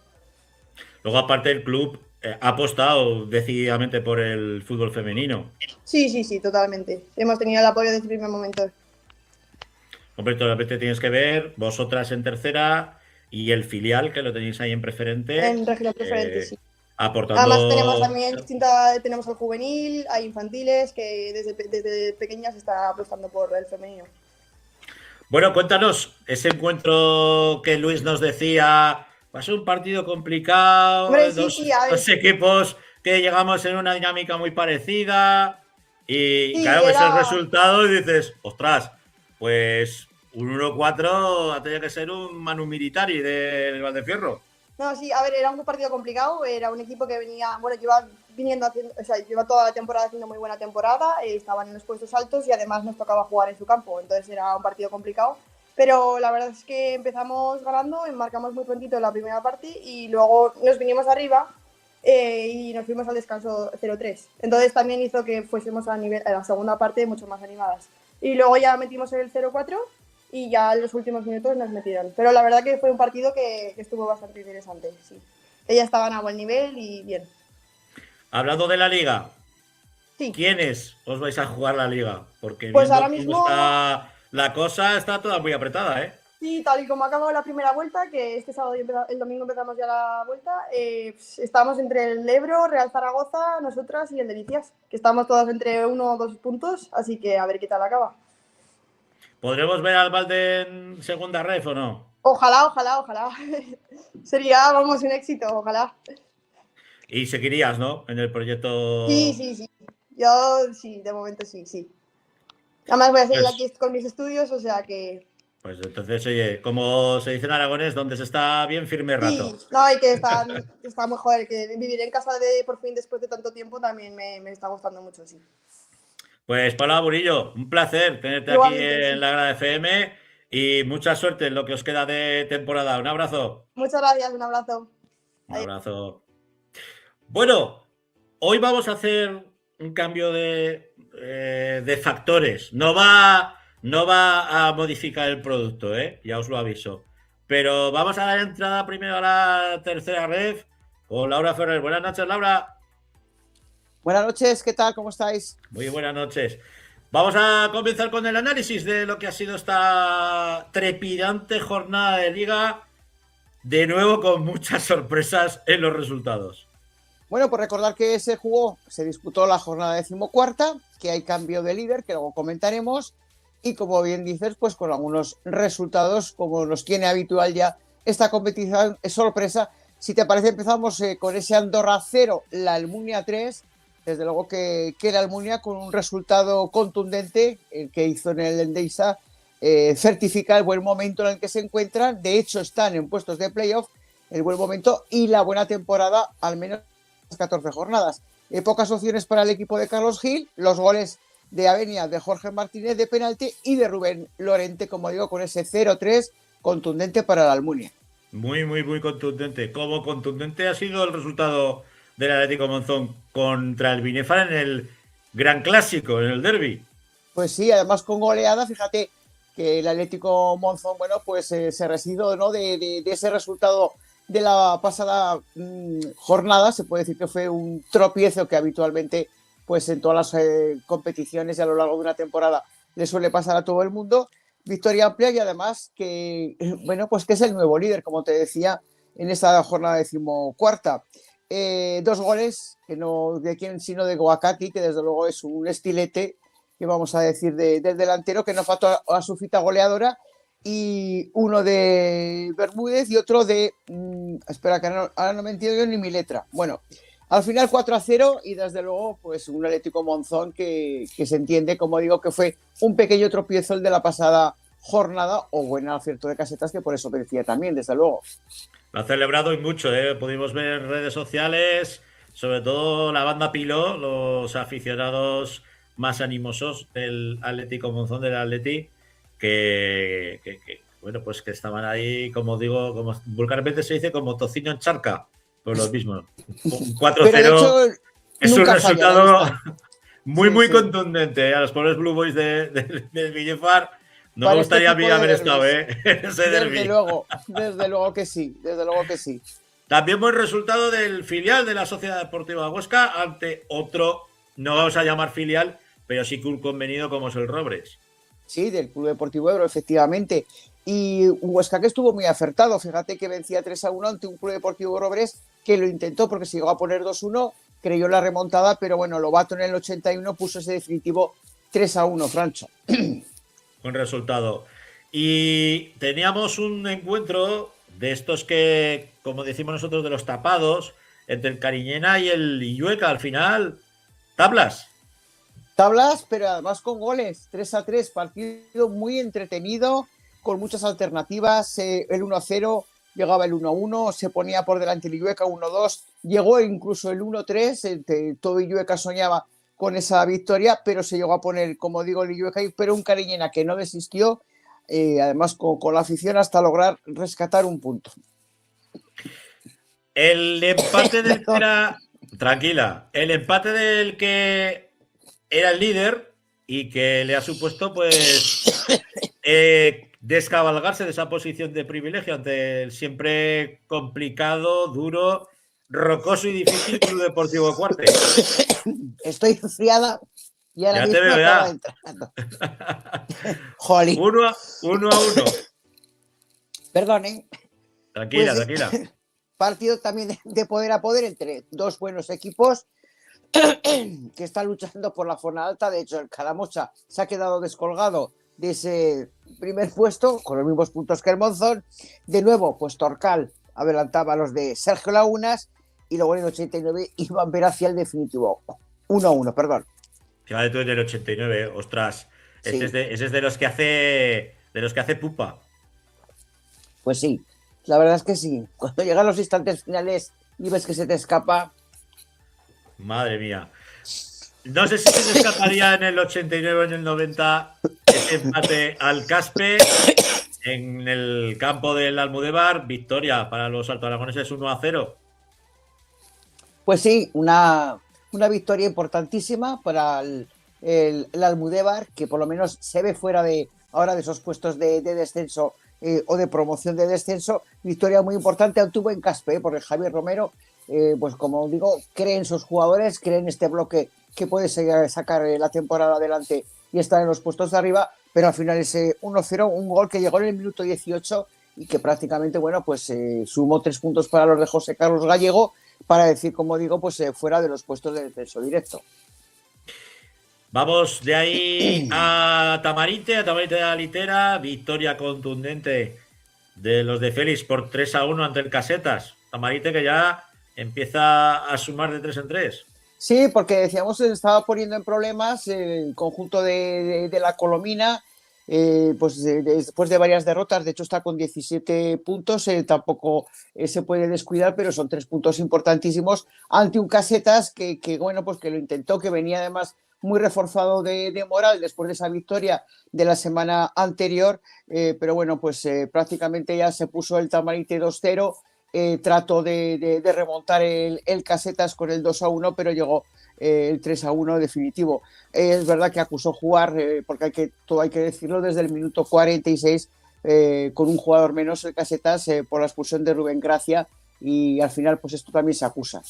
A: Luego, aparte, el club ha apostado decididamente por el fútbol femenino.
C: Sí, sí, sí, totalmente. Hemos tenido el apoyo desde el primer momento.
A: Hombre, totalmente tienes que ver, vosotras en tercera y el filial, que lo tenéis ahí en preferente,
C: En régimen preferente, sí. Además tenemos
A: aportando.
C: también tenemos el juvenil, hay infantiles que desde pequeñas está apostando por el femenino.
A: Bueno, cuéntanos, ese encuentro que Luis nos decía, va a ser un partido
C: Hombre,
A: complicado,
C: sí, sí, a ver,
A: dos equipos que llegamos en una dinámica muy parecida y
C: sí,
A: claro, ves el
C: era,
A: resultado y dices, ostras, pues un 1-4 ha tenido que ser un Manu Militari del Valdefierro.
C: no, sí, a ver, era un partido complicado, era un equipo que venía, bueno, lleva viniendo haciendo, o sea, lleva toda la temporada haciendo muy buena temporada, estaban en los puestos altos y además nos tocaba jugar en su campo, entonces era un partido complicado. Pero la verdad es que empezamos ganando, marcamos muy prontito en la primera parte y luego nos vinimos arriba y nos fuimos al descanso 0-3. Entonces también hizo que fuésemos a la segunda parte mucho más animadas. Y luego ya metimos el 0-4 y ya en los últimos minutos nos metieron. Pero la verdad que fue un partido que estuvo bastante interesante, sí. Ellas estaban a buen nivel y bien.
A: Hablando de la liga,
C: Sí,
A: ¿quiénes os vais a jugar la liga? Porque
C: pues ahora
A: viendo cómo
C: mismo,
A: está la cosa, está toda muy apretada, ¿eh?
C: sí, tal y como ha acabado la primera vuelta, que este sábado y el domingo empezamos ya la vuelta, pues, estamos entre el Ebro, Real Zaragoza, nosotras y el Delicias, que estamos todas entre 1 o 2 puntos, así que a ver qué tal acaba.
A: ¿Podremos ver al Valde en segunda ref o no?
C: Ojalá, ojalá, ojalá. Sería, vamos, un éxito, ojalá.
A: Y seguirías, ¿no? En el
C: Sí,
A: proyecto.
C: sí, sí. Yo sí, de momento sí, sí. Además voy a seguir
A: Pues,
C: aquí con mis estudios, o sea que
A: Pues entonces, oye, como se dice en aragonés, donde se está bien, firme rato.
C: Sí, no, y que está mejor, que vivir en casa por fin después de tanto tiempo también me está gustando mucho, sí.
A: Pues Paula Burillo, un placer tenerte aquí
C: Igualmente,
A: en
C: sí.
A: la Grada FM y mucha suerte en lo que os queda de temporada. Un abrazo.
C: Muchas gracias, un abrazo.
A: Un abrazo. Bueno, hoy vamos a hacer un cambio de factores. No va a modificar el producto, ya os lo aviso. Pero vamos a dar entrada primero a la tercera ref con Laura Ferrer. Buenas noches, Laura.
D: Buenas noches, ¿qué tal? ¿Cómo estáis?
A: Muy buenas noches. Vamos a comenzar con el análisis de lo que ha sido esta trepidante jornada de liga. De nuevo con muchas sorpresas en los resultados.
D: Bueno, pues recordar que se disputó la jornada 14ª, que hay cambio de líder, que luego comentaremos, y como bien dices, pues con algunos resultados, como nos tiene habitual ya esta competición, es sorpresa. Si te parece, empezamos con ese Andorra 0, la Almunia 3, desde luego que la Almunia con un resultado contundente, el que hizo en el Endesa, certifica el buen momento en el que se encuentran. De hecho, están en puestos de playoff, el buen momento y la buena temporada, al menos 14 jornadas. Pocas opciones para el equipo de Carlos Gil, los goles de Avenia, de Jorge Martínez de penalti y de Rubén Lorente, como digo, con ese 0-3 contundente para la Almunia.
A: Muy, muy, muy contundente. Como contundente ha sido el resultado del Atlético Monzón contra el Binefar en el Gran Clásico, en el derbi.
D: Pues sí, además con goleada, fíjate que el Atlético Monzón, bueno, pues se residuó, ¿no?, de ese resultado de la pasada jornada. Se puede decir que fue un tropiezo que habitualmente, pues en todas las competiciones y a lo largo de una temporada le suele pasar a todo el mundo. Victoria amplia y además que, bueno, pues que es el nuevo líder, como te decía, en esta jornada 14ª. 2 goles, que no de quién sino de Guacati, que desde luego es un estilete, que vamos a decir, del delantero, que no faltó a su cita goleadora, y uno de Bermúdez y otro de espera, que ahora no me entiendo yo ni mi letra. Bueno, al final 4-0 y desde luego pues un Atlético Monzón que se entiende, como digo, que fue un pequeño tropiezo el de la pasada jornada, o buen acierto de Casetas, que por eso merecía también, desde luego.
A: Lo ha celebrado y mucho, pudimos ver en redes sociales, sobre todo la banda Piló, los aficionados más animosos del Atlético Monzón, del Atleti, que bueno, pues que estaban ahí, como digo, como vulgarmente se dice, como tocino en charca, por lo mismo. Un 4-0 es un resultado muy, sí, muy sí, contundente. A los pobres Blue Boys del Binefar no me gustaría a mí haber estado en ese derbi.
D: Desde luego que sí, desde luego que sí.
A: También buen resultado del filial de la Sociedad Deportiva Huesca ante otro, no vamos a llamar filial, pero sí que un convenido como es el Robres.
D: Sí, del Club Deportivo Ebro, efectivamente. Y un Huesca que estuvo muy acertado. Fíjate que vencía 3-1 ante un Club Deportivo Robres que lo intentó porque se llegó a poner 2-1, creyó la remontada, pero bueno, Lobato en el 81 puso ese definitivo 3-1, Francho.
A: Buen resultado. Y teníamos un encuentro de estos que, como decimos nosotros, de los tapados, entre el Cariñena y el Illueca. Al final, tablas.
D: Tablas, pero además con goles. 3-3, partido muy entretenido, con muchas alternativas. El 1-0, llegaba el 1-1, se ponía por delante el Illueca 1-2, llegó incluso el 1-3, todo Illueca soñaba con esa victoria, pero se llegó a poner, como digo, el Illueca, pero un Cariñena que no desistió, además con la afición, hasta lograr rescatar un punto.
A: El empate del que era... Tranquila. El empate del que era el líder y que le ha supuesto, pues, descabalgarse de esa posición de privilegio ante el siempre complicado, duro, rocoso y difícil Club Deportivo Cuarte.
D: Estoy enfriada y ahora
A: ya
D: mismo
A: te veo
D: acaba
A: ya.
D: entrando. Jolín.
A: 1-1.
D: Perdonen.
A: Tranquila,
D: pues,
A: tranquila.
D: Partido también de poder a poder entre dos buenos equipos que están luchando por la zona alta. De hecho, el Calamocha se ha quedado descolgado de ese primer puesto con los mismos puntos que el Monzón. De nuevo, pues Torcal adelantaba a los de Sergio Lagunas y luego en el 89 iban a ver hacia el definitivo. 1-1, perdón.
A: Fíjate tú en el 89, ostras.
D: Sí.
A: Ese es de los que hace de los que hace pupa.
D: Pues sí, la verdad es que sí. Cuando llegan los instantes finales y ves que se te escapa.
A: Madre mía. No sé si se te escaparía en el 89 o en el 90 ese empate al Caspe en el campo del Almudévar. Victoria para los altoaragoneses 1-0.
D: Pues sí, una victoria importantísima para el Almudévar, que por lo menos se ve fuera de ahora de esos puestos de descenso o de promoción de descenso. Victoria muy importante obtuvo en Caspe, porque Javier Romero, pues como digo, cree en sus jugadores, cree en este bloque que puede sacar la temporada adelante y estar en los puestos de arriba, pero al final ese 1-0, un gol que llegó en el minuto 18 y que prácticamente, bueno, pues sumó 3 puntos para los de José Carlos Gallego, para decir, como digo, pues fuera de los puestos de descenso directo.
A: Vamos de ahí a Tamarite de la Litera. Victoria contundente de los de Félix por 3-1 ante el Casetas. Tamarite que ya empieza a sumar de 3 en 3.
D: Sí, porque decíamos que se estaba poniendo en problemas el conjunto de la Colomina, pues después de varias derrotas. De hecho está con 17 puntos, tampoco se puede descuidar, pero son 3 puntos importantísimos ante un Casetas que bueno, pues que lo intentó, que venía además muy reforzado de moral después de esa victoria de la semana anterior, pero bueno, pues prácticamente ya se puso el Tamarite 2-0. Trató de remontar el Casetas con el 2-1, pero llegó el 3-1 definitivo. Es verdad que acusó jugar, porque todo hay que decirlo, desde el minuto 46 con un jugador menos el Casetas por la expulsión de Rubén Gracia, y al final pues esto también se acusa.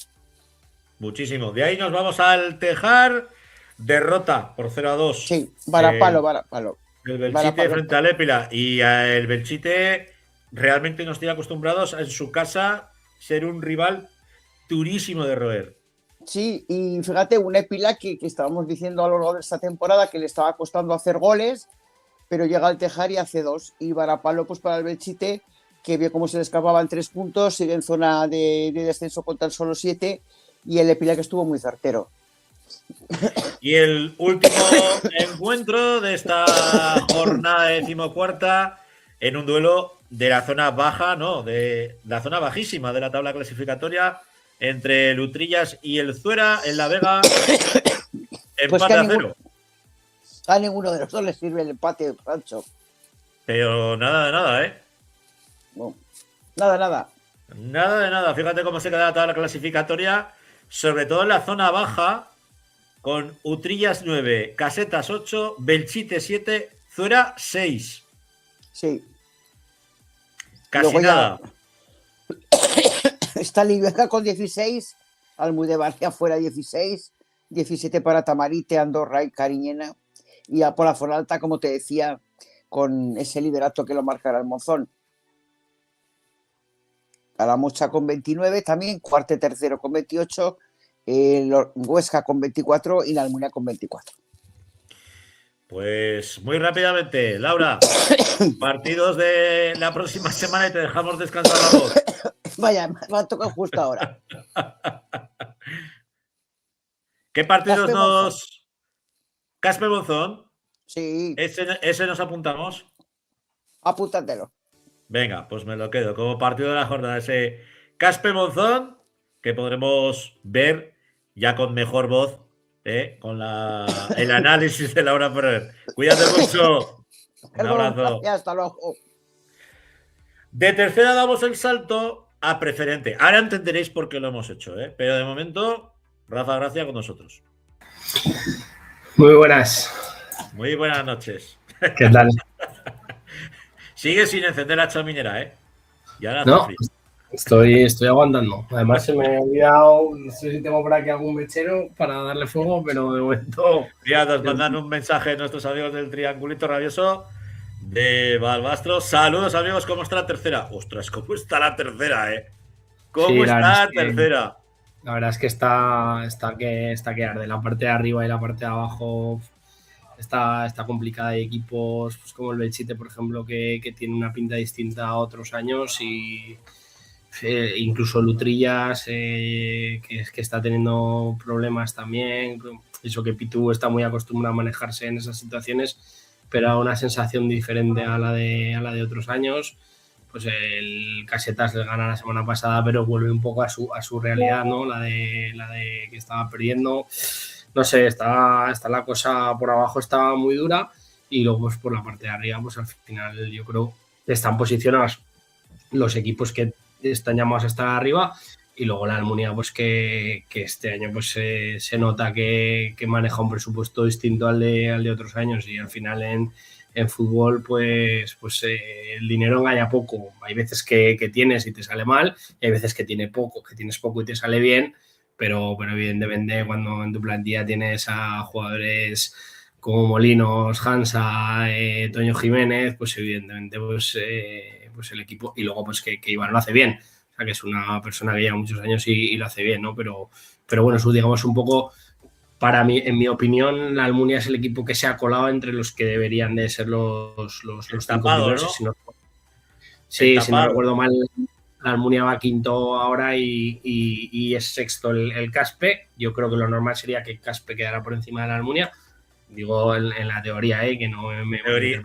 A: Muchísimo. De ahí nos vamos al Tejar. Derrota por 0-2.
D: Sí, varapalo.
A: El Belchite frente al Épila. Y el Belchite realmente nos tiene acostumbrados a, en su casa, ser un rival durísimo de roer.
D: Sí, y fíjate, un Épila que estábamos diciendo a lo largo de esta temporada que le estaba costando hacer goles, pero llega al Tejar y hace 2. Y varapalo pues para el Belchite, que vio cómo se le escapaban 3 puntos, sigue en zona de descenso con tan solo 7, y el Épila que estuvo muy certero.
A: Y el último encuentro de esta jornada 14ª, en un duelo de la zona baja, no, de la zona bajísima de la tabla clasificatoria, entre Lutrillas y el Zuera en La Vega. Empate pues a 0.
D: A ninguno de los dos le sirve el empate, Rancho.
A: Pero nada de nada, ¿eh?
D: Bueno, nada.
A: Nada de nada. Fíjate cómo se queda la tabla clasificatoria, sobre todo en la zona baja, con Utrillas 9, Casetas 8, Belchite 7, Zuera 6.
D: Sí.
A: Casi nada.
D: Está Libeca con 16, Almudévar fuera 16, 17 para Tamarite, Andorra y Cariñena. Y ya por la zona alta, como te decía, con ese liderato que lo marcará el Monzón. Calamocha con 29 también, Cuarte tercero con 28, Huesca con 24 y la Almunia con 24.
A: Pues muy rápidamente, Laura, partidos de la próxima semana y te dejamos descansar la voz.
D: Vaya, me ha tocado justo ahora.
A: ¿Qué partidos nos... Caspe Monzón?
D: Sí.
A: ¿Ese nos apuntamos?
D: Apúntatelo.
A: Venga, pues me lo quedo como partido de la jornada, ese Caspe Monzón, que podremos ver ya con mejor voz, con el análisis de Laura Ferrer. Cuídate mucho. Un abrazo.
D: Y hasta luego.
A: De tercera damos el salto a preferente. Ahora entenderéis por qué lo hemos hecho, pero de momento, Rafa Gracia con nosotros.
E: Muy buenas.
A: Muy buenas noches.
E: ¿Qué tal?
A: Sigue sin encender la chaminera, Ya
E: no, estoy aguantando. Además se me ha olvidado, no sé si tengo por aquí algún mechero para darle fuego, pero de momento...
A: Ya nos mandan un mensaje nuestros amigos del Triangulito Rabioso de Balbastro. Saludos, amigos, ¿cómo está la tercera? Ostras, ¿cómo está la tercera, ¿Cómo sí, está la tercera?
E: La verdad es que está que arde. La parte de arriba y la parte de abajo está complicada. Hay equipos pues, como el Belchite, por ejemplo, que tiene una pinta distinta a otros años, y incluso Lutrillas, que está teniendo problemas también. Eso que Pitu está muy acostumbrado a manejarse en esas situaciones, pero una sensación diferente a la de otros años. Pues el Casetas le gana la semana pasada, pero vuelve un poco a su realidad, ¿no? La de que estaba perdiendo. No sé, está la cosa por abajo, está muy dura, y luego pues por la parte de arriba, pues al final yo creo que están posicionados los equipos que están llamados a estar arriba, y luego la Almunia, pues que este año pues se nota que maneja un presupuesto distinto al de otros años, y al final en fútbol pues el dinero engaña poco. Hay veces que tienes y te sale mal, y hay veces que tienes poco y te sale bien, pero evidentemente cuando en tu plantilla tienes a jugadores como Molinos, Hansa, Toño Jiménez, pues evidentemente pues el equipo, y luego pues que Iván lo hace bien, o sea que es una persona que lleva muchos años y lo hace bien, ¿no? Pero bueno, eso digamos un poco. Para mí, en mi opinión, la Almunia es el equipo que se ha colado entre los que deberían de ser los 5 primeros.
A: ¿No?
E: Si no recuerdo mal, la Almunia va quinto ahora y es sexto el Caspe. Yo creo que lo normal sería que Caspe quedara por encima de la Almunia. Digo en la teoría, que no me
A: teoría.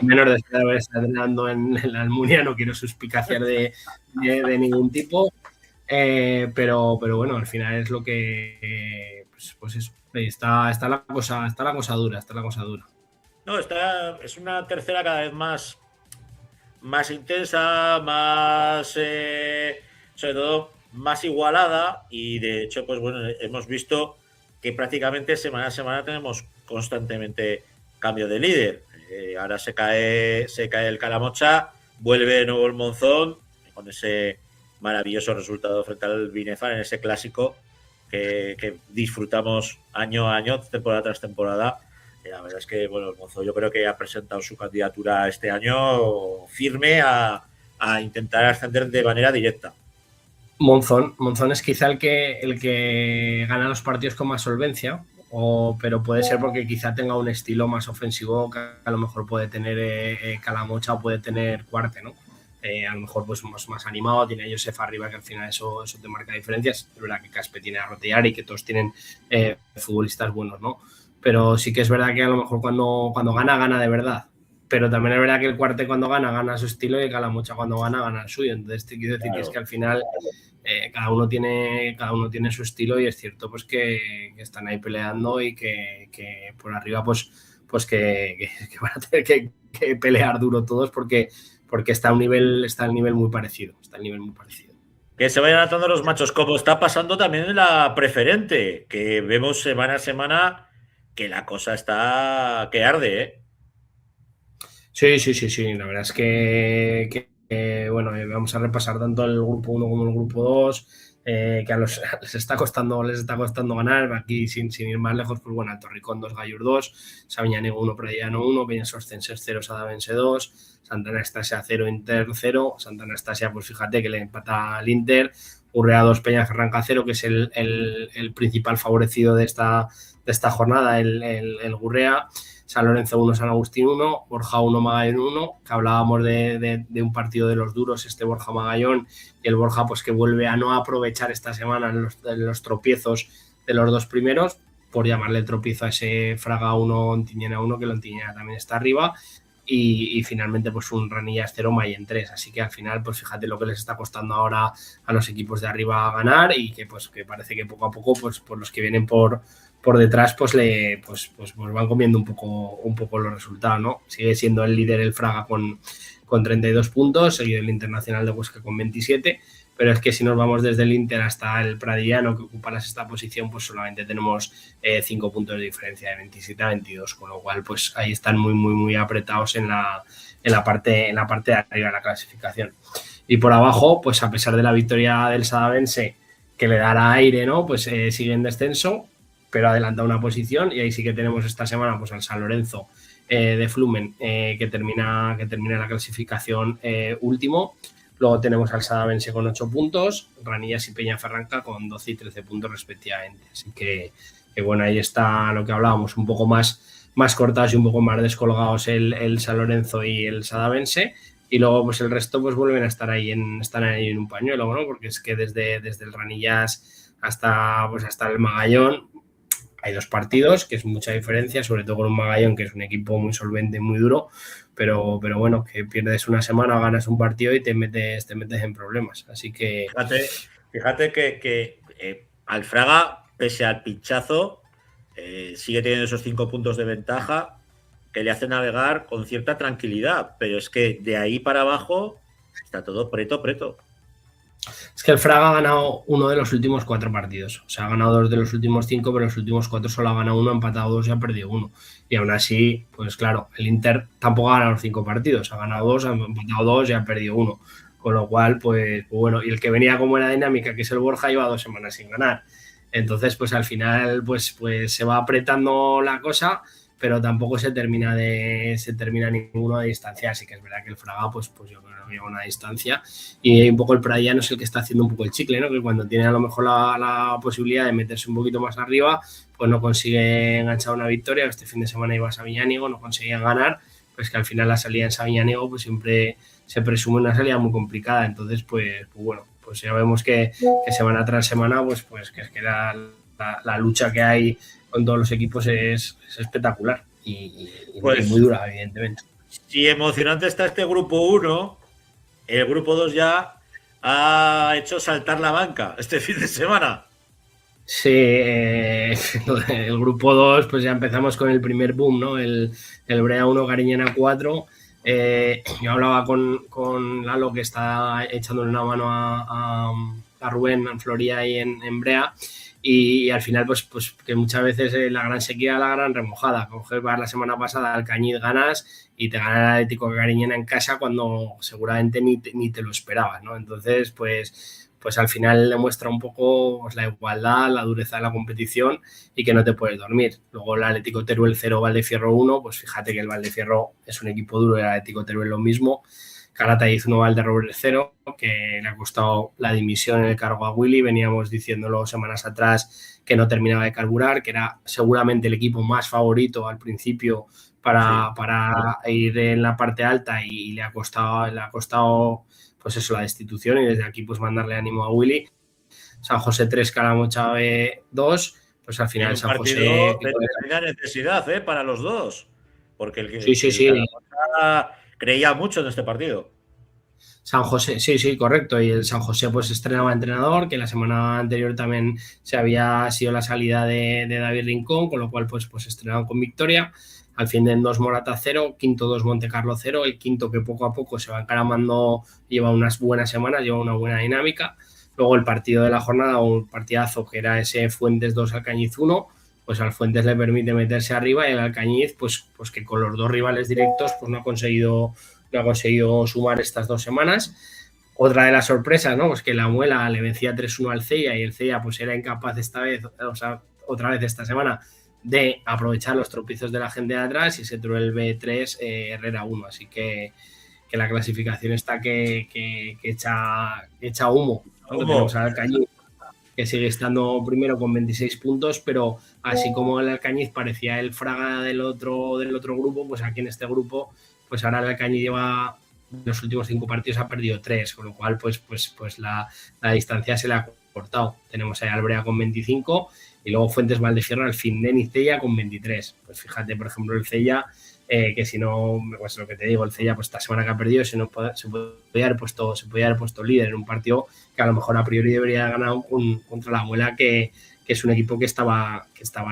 E: Menos de haber estado entrenando en la Almunia, no quiero suspicaciar de ningún tipo. Pero bueno, al final es lo que pues eso, está la cosa dura.
A: No, es una tercera cada vez más intensa, más sobre todo más igualada, y de hecho pues bueno, hemos visto que prácticamente semana a semana tenemos constantemente cambio de líder. Ahora se cae el Calamocha, vuelve de nuevo el Monzón con ese maravilloso resultado frente al Binefar en ese clásico que disfrutamos año a año, temporada tras temporada. La verdad es que bueno, el Monzón yo creo que ha presentado su candidatura este año firme a intentar ascender de manera directa.
E: Monzón es quizá el que gana los partidos con más solvencia, pero puede ser porque quizá tenga un estilo más ofensivo que a lo mejor puede tener Calamocha o puede tener Cuarte, ¿no? A lo mejor pues más animado, tiene a Josef arriba, que al final eso te marca diferencias. Es verdad que Caspe tiene a Rotellar y que todos tienen futbolistas buenos, ¿no? Pero sí que es verdad que a lo mejor cuando gana de verdad. Pero también es verdad que el Cuarte cuando gana su estilo, y Calamocha cuando gana el suyo. Entonces te quiero decir que es que al final cada uno tiene su estilo, y es cierto pues que están ahí peleando, y que por arriba pues que van a tener que pelear duro todos, porque está el nivel muy parecido.
A: Que se vayan atando los machos, como está pasando también en la preferente, que vemos semana a semana que la cosa está que arde, ¿eh? Sí,
E: la verdad es que bueno, vamos a repasar tanto el grupo 1 como el grupo 2, que les está costando ganar. Aquí sin ir más lejos, pues bueno, Torricón 2, Gallur 2, Sabiñánigo 1, Pradiano 1, Peñasostens 0, Sadavense 2, Santa Anastasia 0, Inter 0. Santa Anastasia, pues fíjate que le empata al Inter. Urrea 2, Peñaferranca 0, que es el principal favorecido de esta jornada, el Gurrea. San Lorenzo 1, San Agustín 1, Borja 1, Magallón 1, que hablábamos de un partido de los duros, este Borja-Magallón, y el Borja pues que vuelve a no aprovechar esta semana los tropiezos de los dos primeros, por llamarle tropiezo a ese Fraga 1, Ontiñena 1, que el Ontiñena también está arriba, y finalmente pues un Ranillas 0, Mayen 3, así que al final pues fíjate lo que les está costando ahora a los equipos de arriba ganar, y que parece que poco a poco pues los que vienen por detrás pues van comiendo un poco los resultados, ¿no? Sigue siendo el líder el Fraga con 32 puntos, seguido el Internacional de Huesca con 27, pero es que si nos vamos desde el Inter hasta el Pradillano, que ocupa la sexta posición, pues solamente tenemos 5 puntos de diferencia, de 27 a 22, con lo cual pues ahí están muy muy muy apretados en la parte de arriba de la clasificación. Y por abajo, pues a pesar de la victoria del Sadavense, que le dará aire, ¿no? Pues sigue en descenso, pero adelanta una posición, y ahí sí que tenemos esta semana pues al San Lorenzo de Flumen, que termina la clasificación último. Luego tenemos al Sadavense con 8 puntos, Ranillas y Peñaferranca con 12 y 13 puntos respectivamente. Así que bueno, ahí está lo que hablábamos, un poco más cortados y un poco más descolgados el San Lorenzo y el Sadavense, y luego pues el resto pues vuelven a estar ahí en un pañuelo, ¿no? Porque es que desde el Ranillas hasta el Magallón hay 2 partidos, que es mucha diferencia, sobre todo con un Magallón, que es un equipo muy solvente, muy duro, pero bueno, que pierdes una semana, ganas un partido y te metes en problemas. Así que...
A: Fíjate que al Fraga, pese al pinchazo, sigue teniendo esos 5 puntos de ventaja que le hace navegar con cierta tranquilidad, pero es que de ahí para abajo está todo preto.
E: Es que el Fraga ha ganado 1 de los últimos 4 partidos. O sea, ha ganado 2 de los últimos 5, pero los últimos 4 solo ha ganado 1, ha empatado 2 y ha perdido 1. Y aún así, pues claro, el Inter tampoco ha ganado los 5 partidos. Ha ganado 2, ha empatado 2 y ha perdido 1. Con lo cual, pues bueno, y el que venía con buena dinámica, que es el Borja, lleva 2 semanas sin ganar. Entonces, pues al final, pues se va apretando la cosa, pero tampoco se termina ninguno de distancia. Así que es verdad que el Fraga, pues yo creo que lleva una distancia. Y un poco el Pradellano es el que está haciendo un poco el chicle, ¿no? Que cuando tiene a lo mejor la posibilidad de meterse un poquito más arriba, pues no consigue enganchar una victoria. Este fin de semana iba a Sabiñánigo, no conseguían ganar, pues que al final la salida en Sabiñánigo pues siempre se presume una salida muy complicada. Entonces, pues bueno, pues ya vemos que semana tras semana, pues que es que la lucha que hay con todos los equipos es espectacular y
A: pues,
E: muy dura, evidentemente.
A: Si emocionante está este grupo 1, el grupo 2 ya ha hecho saltar la banca este fin de semana.
E: Sí, el grupo 2, pues ya empezamos con el primer boom, ¿no? El Brea 1, Cariñena 4. Yo hablaba con Lalo, que está echándole una mano a Rubén en Floría y en Brea, y al final pues que muchas veces la gran sequía, la gran remojada. Coges la semana pasada al Cañiz, ganas y te gana el Atlético de Cariñena en casa cuando seguramente ni te lo esperabas, ¿no? Entonces pues al final demuestra un poco pues, la igualdad, la dureza de la competición y que no te puedes dormir. Luego el Atlético Teruel 0, Valdefierro 1, pues fíjate que el Valdefierro es un equipo duro y el Atlético Teruel lo mismo. Calatayud 1, Valderroble 0, que le ha costado la dimisión en el cargo a Willy. Veníamos diciéndolo semanas atrás que no terminaba de carburar, que era seguramente el equipo más favorito al principio para ir en la parte alta y le ha costado pues eso, la destitución, y desde aquí pues mandarle ánimo a Willy. San José 3, Calamocha 2, pues al final San José...
A: de necesidad para los dos, porque el que
E: sí.
A: creía mucho en este partido.
E: San José, sí, correcto, y el San José pues estrenaba entrenador, que la semana anterior también se había sido la salida de David Rincón, con lo cual pues estrenaban con victoria. Al fin de 2, Morata 0, quinto 2, Montecarlo 0, el quinto que poco a poco se va encaramando, lleva unas buenas semanas, lleva una buena dinámica. Luego el partido de la jornada, un partidazo que era ese Fuentes 2, Alcañiz 1, pues al Fuentes le permite meterse arriba, y el Alcañiz pues que con los 2 rivales directos pues no ha conseguido sumar estas 2 semanas. Otra de las sorpresas, ¿no? Pues que la Muela le vencía 3-1 al Cella, y el Cella pues era incapaz otra vez esta semana de aprovechar los tropiezos de la gente de atrás, y se Teruel B3, Herrera 1. Así que la clasificación está que echa humo, ¿no? Tenemos al Alcañiz, que sigue estando primero con 26 puntos, pero así como el Alcañiz parecía el Fraga del otro grupo, pues aquí en este grupo, pues ahora el Alcañiz lleva los últimos 5 partidos, ha perdido 3, con lo cual pues la distancia se le ha cortado. Tenemos ahí al Brea con 25, y luego Fuentes, Valdefierro, al Findén y Cella con 23. Pues fíjate, por ejemplo, el Cella, que si no, pues lo que te digo, el Cella pues esta semana que ha perdido se podía haber puesto líder en un partido que a lo mejor a priori debería haber ganado contra la Muela, que es un equipo que estaba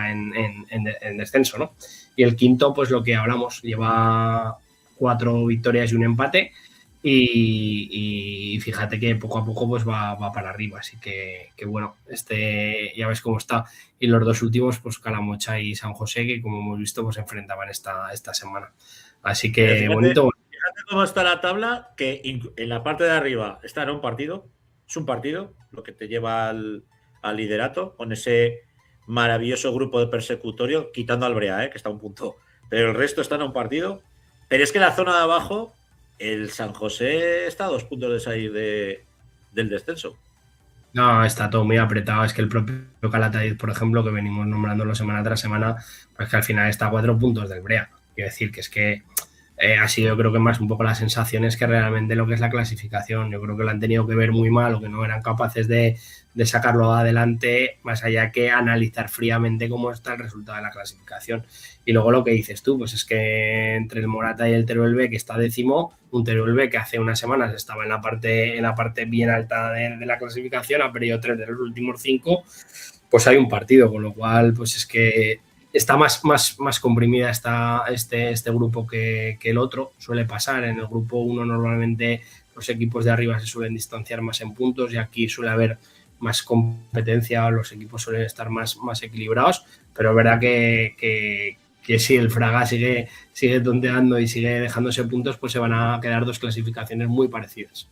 E: en descenso, ¿no? Y el quinto, pues lo que hablamos, lleva 4 victorias y un empate, y fíjate que poco a poco pues va para arriba. Así que bueno, ya ves cómo está. Y los 2 últimos, pues Calamocha y San José, que como hemos visto pues se enfrentaban esta semana. Así que
A: fíjate,
E: bonito.
A: Fíjate cómo está la tabla, que en la parte de arriba está en un partido, es un partido lo que te lleva al liderato, con ese maravilloso grupo de persecutorio, quitando al Brea, que está a un punto, pero el resto están a un partido. Pero es que la zona de abajo, el San José está a 2 puntos de salir del descenso.
E: No, está todo muy apretado. Es que el propio Calatayud, por ejemplo, que venimos nombrándolo semana tras semana, pues que al final está a 4 puntos del Brea. Quiero decir que es que ha sido, yo creo que más un poco las sensaciones que realmente lo que es la clasificación. Yo creo que lo han tenido que ver muy mal o que no eran capaces de sacarlo adelante, más allá que analizar fríamente cómo está el resultado de la clasificación. Y luego lo que dices tú, pues es que entre el Morata y el Teruel B, que está décimo, un Teruel B que hace unas semanas estaba en la parte bien alta de la clasificación, ha perdido 3 de los últimos 5, pues hay un partido, con lo cual pues es que está más comprimida este grupo que el otro. Suele pasar, en el grupo 1 normalmente los equipos de arriba se suelen distanciar más en puntos y aquí suele haber más competencia, los equipos suelen estar más equilibrados, pero es verdad que si el Fraga sigue tonteando y sigue dejándose puntos, pues se van a quedar 2 clasificaciones muy parecidas.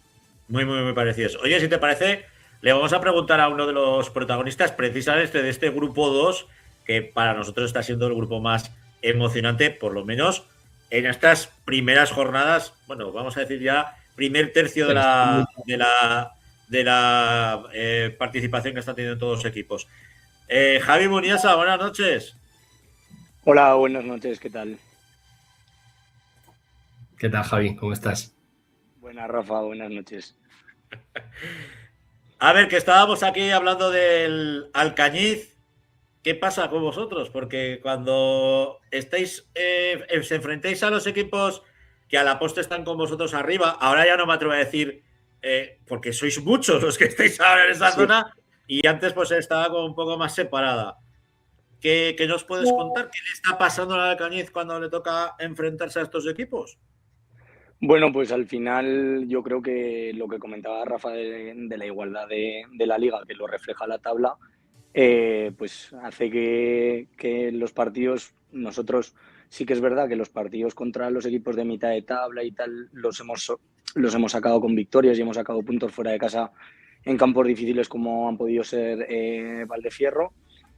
A: Muy parecidas. Oye, si te parece, le vamos a preguntar a uno de los protagonistas precisamente de este grupo 2, que para nosotros está siendo el grupo más emocionante, por lo menos en estas primeras jornadas, bueno, vamos a decir ya primer tercio de la participación que están teniendo todos los equipos. Javi Muniesa, buenas noches.
F: Hola, buenas noches, ¿qué tal?
E: ¿Qué tal, Javi? ¿Cómo estás?
F: Buenas, Rafa, buenas noches.
A: A ver, que estábamos aquí hablando del Alcañiz. ¿Qué pasa con vosotros? Porque cuando estáis, os enfrentáis a los equipos que a la postre están con vosotros arriba, ahora ya no me atrevo a decir, porque sois muchos los que estáis ahora en esa zona, y antes pues estaba como un poco más separada. ¿Qué nos puedes contar? ¿Qué le está pasando al Alcañiz cuando le toca enfrentarse a estos equipos?
F: Bueno, pues al final yo creo que lo que comentaba Rafa de la igualdad de la liga, que lo refleja la tabla, pues hace que los partidos, nosotros sí que es verdad que los partidos contra los equipos de mitad de tabla y tal los hemos sacado con victorias y hemos sacado puntos fuera de casa en campos difíciles como han podido ser Valdefierro.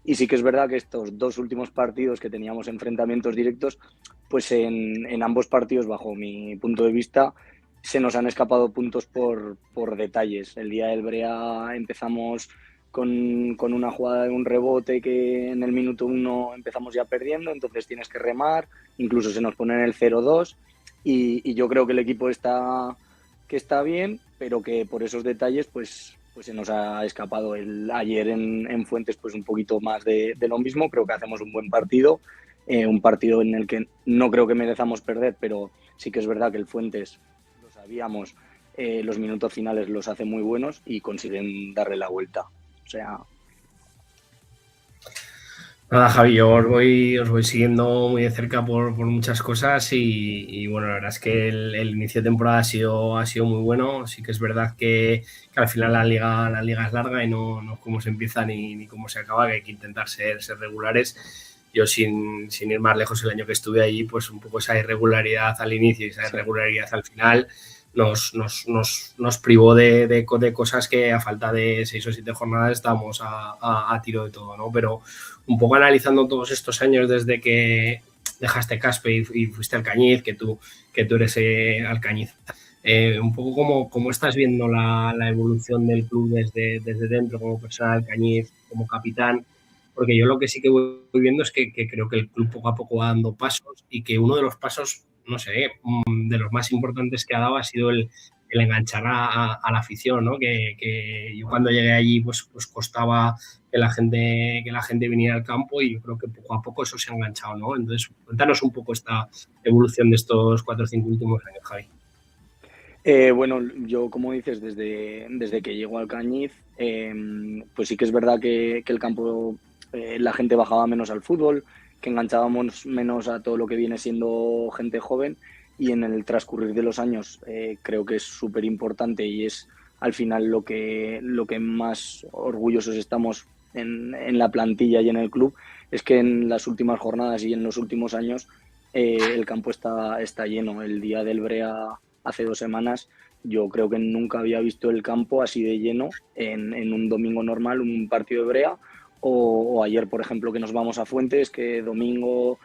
F: Y sí que es verdad que estos 2 últimos partidos que teníamos enfrentamientos directos, pues en ambos partidos, bajo mi punto de vista, se nos han escapado puntos por detalles. El día del Brea empezamos con una jugada de un rebote que en el minuto 1 empezamos ya perdiendo, entonces tienes que remar, incluso se nos pone en el 0-2 y yo creo que el equipo está bien, pero que por esos detalles pues se nos ha escapado. Ayer en Fuentes pues un poquito más de lo mismo. Creo que hacemos un buen partido, un partido en el que no creo que merezamos perder, pero sí que es verdad que el Fuentes, lo sabíamos, los minutos finales los hace muy buenos y consiguen darle la vuelta. O sea...
E: Nada, Javi, yo os voy siguiendo muy de cerca por muchas cosas y bueno, la verdad es que el inicio de temporada ha sido muy bueno. Sí que es verdad que al final la liga es larga y no cómo se empieza ni cómo se acaba, que hay que intentar ser regulares. Yo sin ir más lejos, el año que estuve allí, pues un poco esa irregularidad al inicio y esa irregularidad al final nos privó de cosas que a falta de 6 o 7 jornadas estábamos a tiro de todo, ¿no? Pero un poco analizando todos estos años desde que dejaste Caspe y fuiste Alcañiz, que tú eres Alcañiz, un poco cómo estás viendo la evolución del club desde dentro, como persona de Alcañiz, como capitán, porque yo lo que sí que voy viendo es que creo que el club poco a poco va dando pasos y que uno de los pasos, no sé, de los más importantes que ha dado ha sido el enganchar a la afición, ¿no? Que yo cuando llegué allí pues costaba que la gente viniera al campo y yo creo que poco a poco eso se ha enganchado, ¿no? Entonces, cuéntanos un poco esta evolución de estos 4 o 5 últimos años, Javi.
F: Bueno, yo como dices, desde que llego al Cañiz, pues sí que es verdad que el campo, la gente bajaba menos al fútbol, que enganchábamos menos a todo lo que viene siendo gente joven y en el transcurrir de los años creo que es súper importante y es al final lo que más orgullosos estamos en la plantilla y en el club, es que en las últimas jornadas y en los últimos años el campo está lleno. El día del Brea hace 2 semanas yo creo que nunca había visto el campo así de lleno en un domingo normal, un partido de Brea, o ayer, por ejemplo, que nos vamos a Fuentes, que domingo,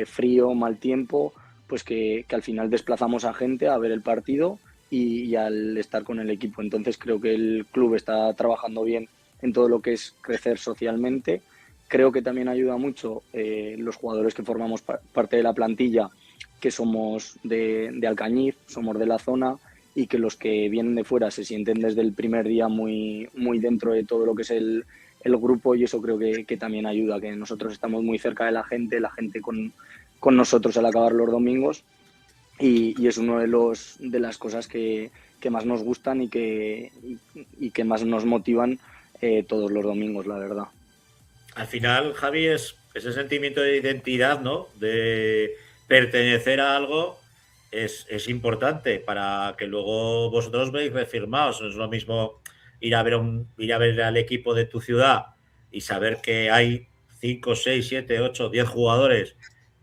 F: frío, mal tiempo, pues que al final desplazamos a gente a ver el partido y al estar con el equipo. Entonces creo que el club está trabajando bien en todo lo que es crecer socialmente. Creo que también ayuda mucho los jugadores que formamos parte de la plantilla que somos de Alcañiz, somos de la zona y que los que vienen de fuera se sienten desde el primer día muy, muy dentro de todo lo que es el grupo, y eso creo que también ayuda, que nosotros estamos muy cerca de la gente con nosotros al acabar los domingos, y es uno de las cosas que más nos gustan y que más nos motivan todos los domingos, la verdad.
A: Al final, Javi, es ese sentimiento de identidad, ¿no? De pertenecer a algo es importante para que luego vosotros veáis refirmados. No es lo mismo ir a ver al equipo de tu ciudad y saber que hay 5, 6, 7, 8, 10 jugadores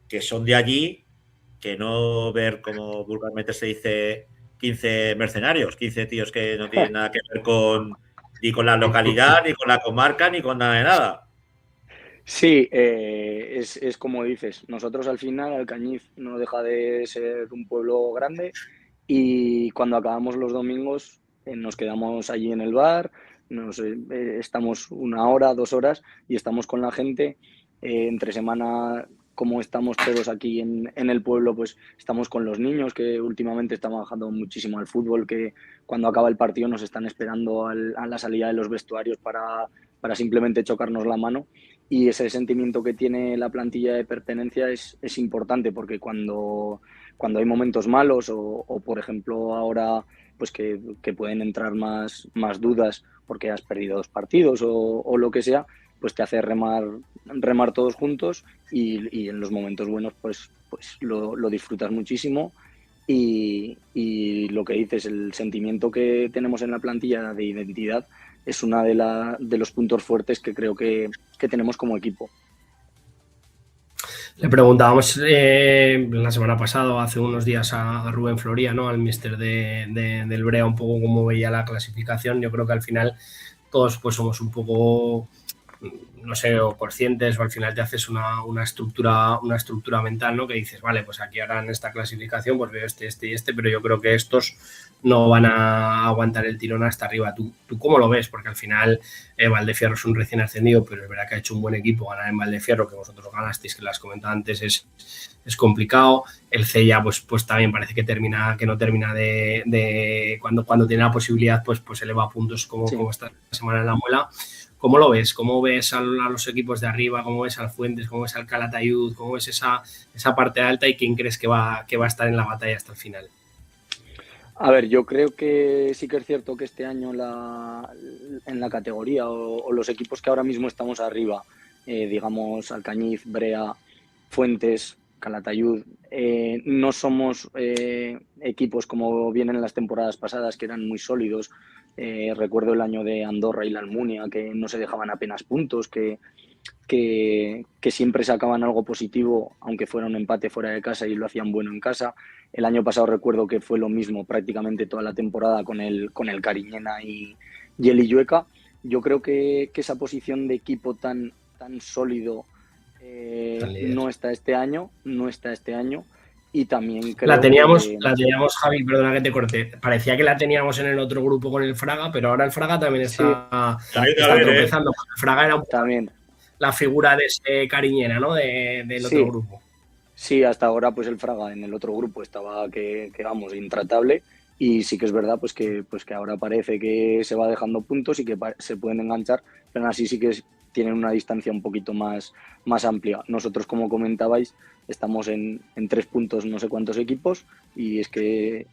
A: que son de allí, que no ver, como vulgarmente se dice, 15 mercenarios, 15 tíos que no tienen nada que ver ni con la localidad, ni con la comarca, ni con nada de nada.
F: Sí, es como dices, nosotros al final, Alcañiz no deja de ser un pueblo grande, y cuando acabamos los domingos nos quedamos allí en el bar, estamos 1 hora, 2 horas y estamos con la gente. Entre semana, como estamos todos aquí en el pueblo, pues estamos con los niños que últimamente están bajando muchísimo al fútbol, que cuando acaba el partido nos están esperando a la salida de los vestuarios para simplemente chocarnos la mano. Y ese sentimiento que tiene la plantilla de pertenencia es importante, porque cuando hay momentos malos o por ejemplo ahora pues que pueden entrar más dudas porque has perdido 2 partidos o lo que sea, pues te hace remar todos juntos, y en los momentos buenos pues lo disfrutas muchísimo. Y lo que dices, el sentimiento que tenemos en la plantilla de identidad es una de los puntos fuertes que creo que tenemos como equipo.
E: Le preguntábamos la semana pasada, hace unos días, a Rubén Floría, ¿no? Al míster del Brea, un poco cómo veía la clasificación. Yo creo que al final todos pues somos un poco, no sé, o conscientes, o al final te haces una estructura mental, ¿no? Que dices, vale, pues aquí ahora en esta clasificación pues veo este y este, pero yo creo que estos no van a aguantar el tirón hasta arriba. ¿Tú cómo lo ves? Porque al final Valdefierro es un recién ascendido, pero es verdad que ha hecho un buen equipo. Ganar en Valdefierro, que vosotros ganasteis, que las comentaba antes, es complicado. El Cella pues también parece que no termina de cuando tiene la posibilidad pues eleva puntos como esta semana en la Muela. ¿Cómo lo ves? ¿Cómo ves a los equipos de arriba? ¿Cómo ves al Fuentes? ¿Cómo ves al Calatayud? ¿Cómo ves esa parte alta? ¿Y quién crees que va a estar en la batalla hasta el final?
F: A ver, yo creo que sí que es cierto que este año en la categoría o los equipos que ahora mismo estamos arriba, digamos Alcañiz, Brea, Fuentes, Calatayud, no somos equipos como vienen las temporadas pasadas, que eran muy sólidos. Recuerdo el año de Andorra y la Almunia, que no se dejaban apenas puntos, que siempre sacaban algo positivo, aunque fuera un empate fuera de casa, y lo hacían bueno en casa. El año pasado recuerdo que fue lo mismo prácticamente toda la temporada con el Cariñena y el Illueca. Yo creo que esa posición de equipo tan sólido no está este año, y también creo
E: la teníamos, Javi, perdona que te corte. Parecía que la teníamos en el otro grupo con el Fraga, pero ahora el Fraga también está tropezando. El Fraga era también la figura de ese Cariñena, ¿no? Del otro grupo.
F: Sí, hasta ahora pues el Fraga en el otro grupo estaba que vamos, intratable, y sí que es verdad pues que ahora parece que se va dejando puntos y que se pueden enganchar, pero así sí que tienen una distancia un poquito más amplia. Nosotros, como comentabais, estamos en 3 puntos no sé cuántos equipos, y es que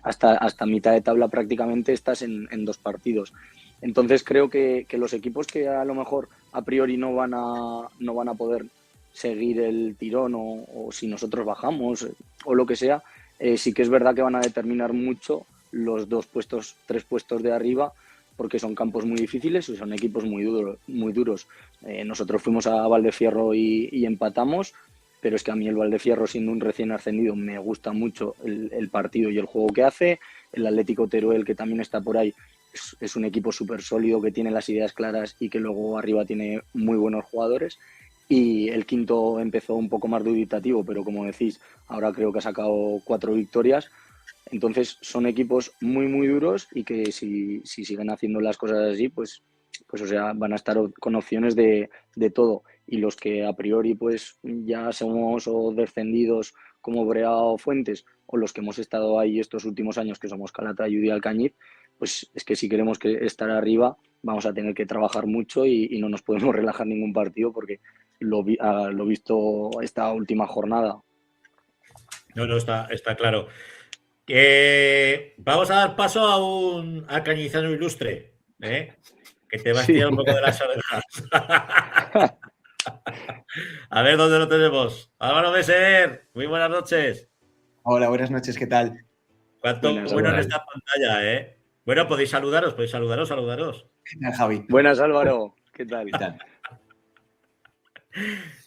F: hasta mitad de tabla prácticamente estás en 2 partidos. Entonces creo que los equipos que a lo mejor a priori no van a poder seguir el tirón, o si nosotros bajamos o lo que sea, sí que es verdad que van a determinar mucho los 3 puestos de arriba, porque son campos muy difíciles y son equipos muy duros. Nosotros fuimos a Valdefierro y empatamos, pero es que a mí el Valdefierro, siendo un recién ascendido, me gusta mucho el partido y el juego que hace. El Atlético Teruel, que también está por ahí, es un equipo súper sólido, que tiene las ideas claras y que luego arriba tiene muy buenos jugadores. Y el quinto empezó un poco más dubitativo, pero como decís, ahora creo que ha sacado 4 victorias. Entonces son equipos muy, muy duros, y que si siguen haciendo las cosas así, pues o sea, van a estar con opciones de todo. Y los que a priori pues ya somos o descendidos como Breao Fuentes o los que hemos estado ahí estos últimos años, que somos Calatayud y Alcañiz, pues es que si queremos estar arriba vamos a tener que trabajar mucho y no nos podemos relajar ningún partido porque lo visto esta última jornada.
A: No, está claro. Vamos a dar paso a un alcañizano ilustre, ¿eh? Que te va a estirar un poco de las orejas. A ver dónde lo tenemos. Álvaro Meser, muy buenas noches.
G: Hola, buenas noches, ¿qué tal?
A: Cuánto
F: Buenas,
A: bueno en
F: Álvaro.
A: esta pantalla, ¿eh? Bueno, podéis saludaros.
G: ¿Qué tal, Javi?
F: Buenas, Álvaro. ¿Qué tal?
G: ¿Qué tal?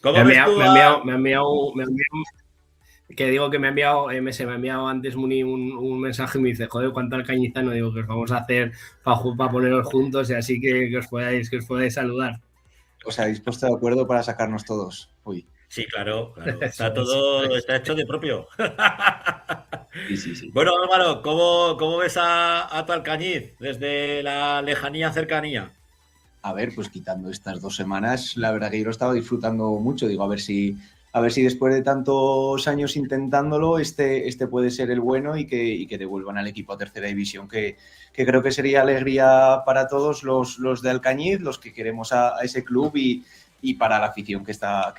A: ¿Cómo ves tú?
E: Me ha enviado, que digo que me ha enviado antes Muni un mensaje y me dice, joder, cuánto alcañizano, digo que os vamos a hacer para poneros juntos y así que os podáis saludar.
G: ¿Os habéis puesto de acuerdo para sacarnos todos? Uy.
A: Sí, claro.
E: Eso
A: Está hecho de propio.
G: Sí.
A: Bueno, Álvaro, ¿cómo ves a tu Alcañiz desde la lejanía cercanía?
G: A ver, pues quitando estas 2 semanas, la verdad que yo lo estaba disfrutando mucho. Digo, a ver si después de tantos años intentándolo, este puede ser el bueno y que devuelvan al equipo a tercera división, que creo que sería alegría para todos los de Alcañiz, los que queremos a ese club y para la afición que está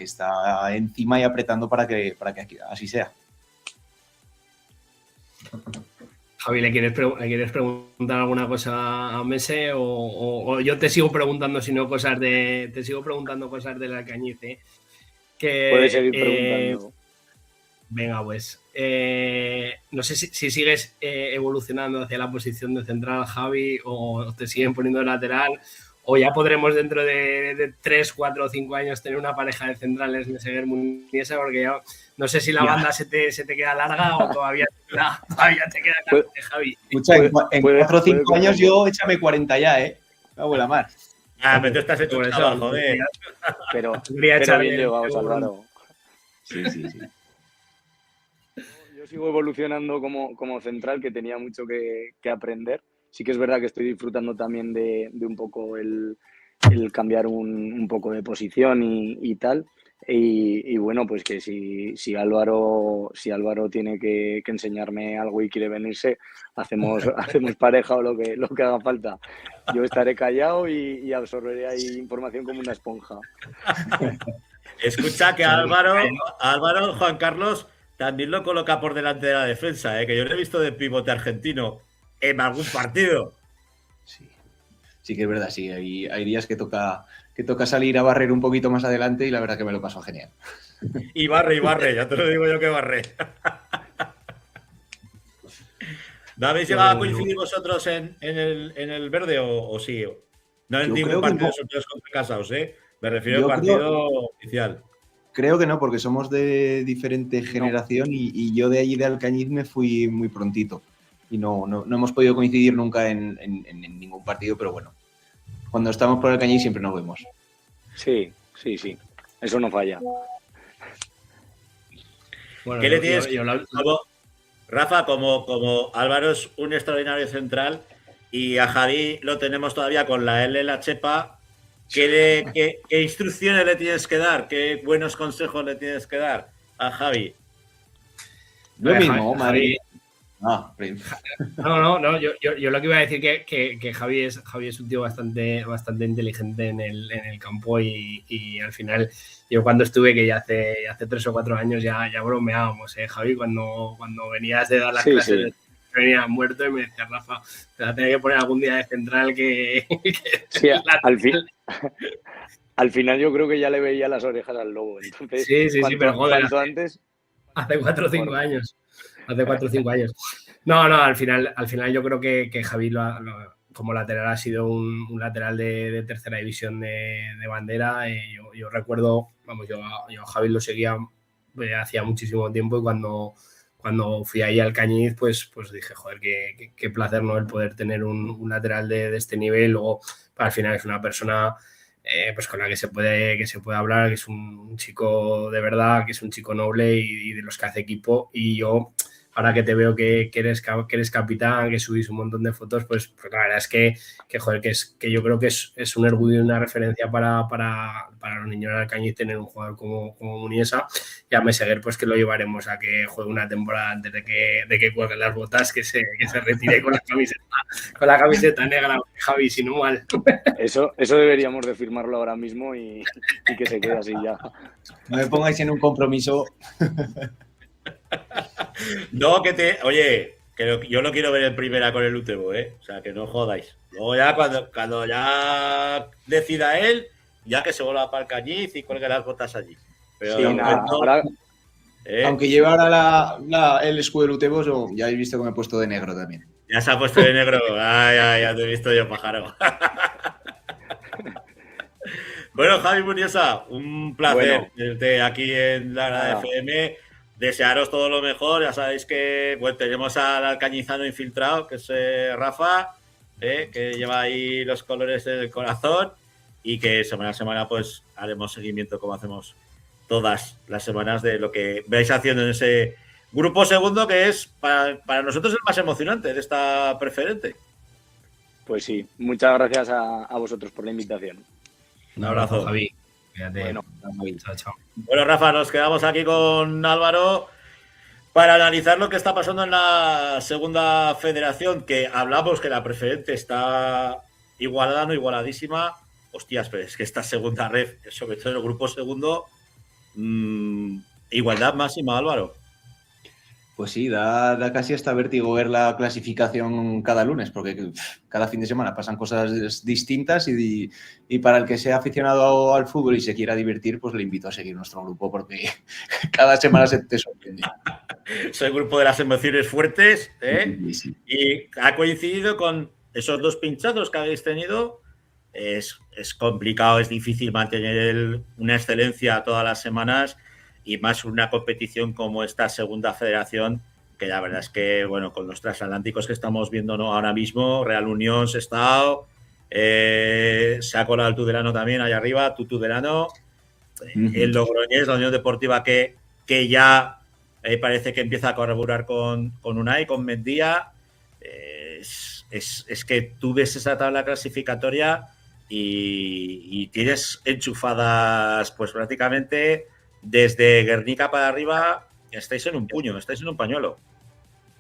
G: encima y apretando para que así sea.
E: Javi, ¿le quieres preguntar alguna cosa a Mese o yo te sigo preguntando cosas del Alcañiz, ¿eh?
F: Puedes seguir preguntando.
E: Venga, pues no sé si sigues evolucionando hacia la posición de central, Javi, o te siguen poniendo de lateral, o ya podremos dentro de 3, 4 o 5 años tener una pareja de centrales de Meseguer Muniesa, porque ya no sé si la banda se te queda larga o todavía te queda caliente, Javi.
G: Escucha, en 4 o 5 años yo échame 40 ya, ¿eh? Me abuela más.
A: Pero tú estás hecho chaval, joder.
F: Pero
E: Quería
F: bien
E: echarle
F: llevados, Álvaro.
G: Sí.
F: Yo sigo evolucionando como central, que tenía mucho que aprender. Sí que es verdad que estoy disfrutando también de un poco el cambiar un poco de posición y tal. Y bueno, pues que si Álvaro tiene que enseñarme algo y quiere venirse, hacemos pareja o lo que haga falta. Yo estaré callado y absorberé ahí información como una esponja.
A: Escucha que Álvaro, Juan Carlos, también lo coloca por delante de la defensa, que yo lo he visto de pivote argentino en algún partido.
G: Sí que es verdad, sí. Hay días que toca salir a barrer un poquito más adelante y la verdad que me lo paso genial.
A: Y barre, ya te lo digo yo que barre. ¿No habéis llegado a coincidir vosotros en el verde o sí? No en ningún partido de sorteos contra Casaos, ¿eh? Me refiero al partido oficial.
G: Creo que no, porque somos de diferente generación y yo de allí de Alcañiz me fui muy prontito. Y no hemos podido coincidir nunca en ningún partido, pero bueno, cuando estamos por Alcañiz siempre nos vemos.
F: Sí, eso no falla.
A: Bueno, ¿qué le tienes? Rafa, como Álvaro es un extraordinario central y a Javi lo tenemos todavía con la L en la chepa, ¿qué instrucciones le tienes que dar? ¿Qué buenos consejos le tienes que dar a Javi?
G: Lo mismo,
E: Javi.
G: No,
E: yo lo que iba a decir que Javi es un tío bastante inteligente en el campo y al final yo cuando estuve, que ya hace 3 o 4 años ya bromeábamos, Javi, cuando venías de dar las clases, venía muerto y me decía, Rafa, te vas a tener que poner algún día de central
F: Sí, al final yo creo que ya le veía las orejas al lobo, entonces
E: sí, pero joder,
F: cuanto antes...
E: Hace 4 o 5 años. Hace 4 o 5 años. No, al final yo creo que Javi como lateral ha sido un lateral de tercera división de bandera. Yo recuerdo, yo a Javi lo seguía hacía muchísimo tiempo y cuando fui ahí al Cañiz, pues dije, joder, qué placer, ¿no? El poder tener un lateral de este nivel. Luego, al final es una persona pues con la que se puede hablar, que es un chico de verdad, que es un chico noble y de los que hace equipo. Y yo ahora que te veo que eres capitán, que subís un montón de fotos, pues la verdad es que joder, que yo creo que es un orgullo y una referencia para los niños del Alcañiz tener un jugador como Muniesa. Y a Meseguer, pues que lo llevaremos a que juegue una temporada antes de que cuelguen las botas, que se retire con la camiseta negra, Javi, si no mal.
F: Eso deberíamos de firmarlo ahora mismo y que se quede así ya.
G: No me pongáis en un compromiso.
A: No, oye, yo lo quiero ver en primera con el Utebo, o sea, que no jodáis. Luego ya cuando ya decida él, ya que se vuelva para el Alcañiz y cuelgue las botas allí. Pero
F: sí, nada, ahora...
G: Aunque lleve ahora el escudo del Utebo, ya habéis visto que me he puesto de negro también.
A: Ya se ha puesto de negro. Ay, ya te he visto yo, pájaro. Bueno, Javi Muniesa, un placer tenerte aquí en la Grada FM. Desearos todo lo mejor. Ya sabéis que tenemos al alcañizano infiltrado, que es Rafa, que lleva ahí los colores del corazón, y que semana a semana pues haremos seguimiento como hacemos todas las semanas de lo que vais haciendo en ese grupo segundo, que es para nosotros el más emocionante de esta preferente.
F: Pues sí, muchas gracias a vosotros por la invitación.
E: Un abrazo, Javi.
F: Fíjate. Bueno,
E: chao.
A: Bueno, Rafa, nos quedamos aquí con Álvaro para analizar lo que está pasando en la segunda federación, que hablamos que la preferente está igualada, no igualadísima. Hostias, pero es que esta segunda red, sobre todo en el grupo segundo, igualdad máxima, Álvaro.
G: Pues sí, da casi hasta vértigo ver la clasificación cada lunes, porque cada fin de semana pasan cosas distintas y para el que sea aficionado al fútbol y se quiera divertir, pues le invito a seguir nuestro grupo, porque cada semana se te sorprende.
A: Es el grupo de las emociones fuertes,
G: Sí.
A: Y ha coincidido con esos dos pinchazos que habéis tenido. Es complicado, es difícil mantener una excelencia todas las semanas, y más una competición como esta segunda federación, que la verdad es que, bueno, con los transatlánticos que estamos viendo, ¿no?, ahora mismo, Real Unión, Sestao, se ha colado el Tudelano también allá arriba, Tudelano, el Logroñés, la Unión Deportiva que ya parece que empieza a colaborar con Unai, con Mendía. Es que tú ves esa tabla clasificatoria y tienes enchufadas pues prácticamente desde Guernica para arriba. Estáis en un puño, estáis en un pañuelo.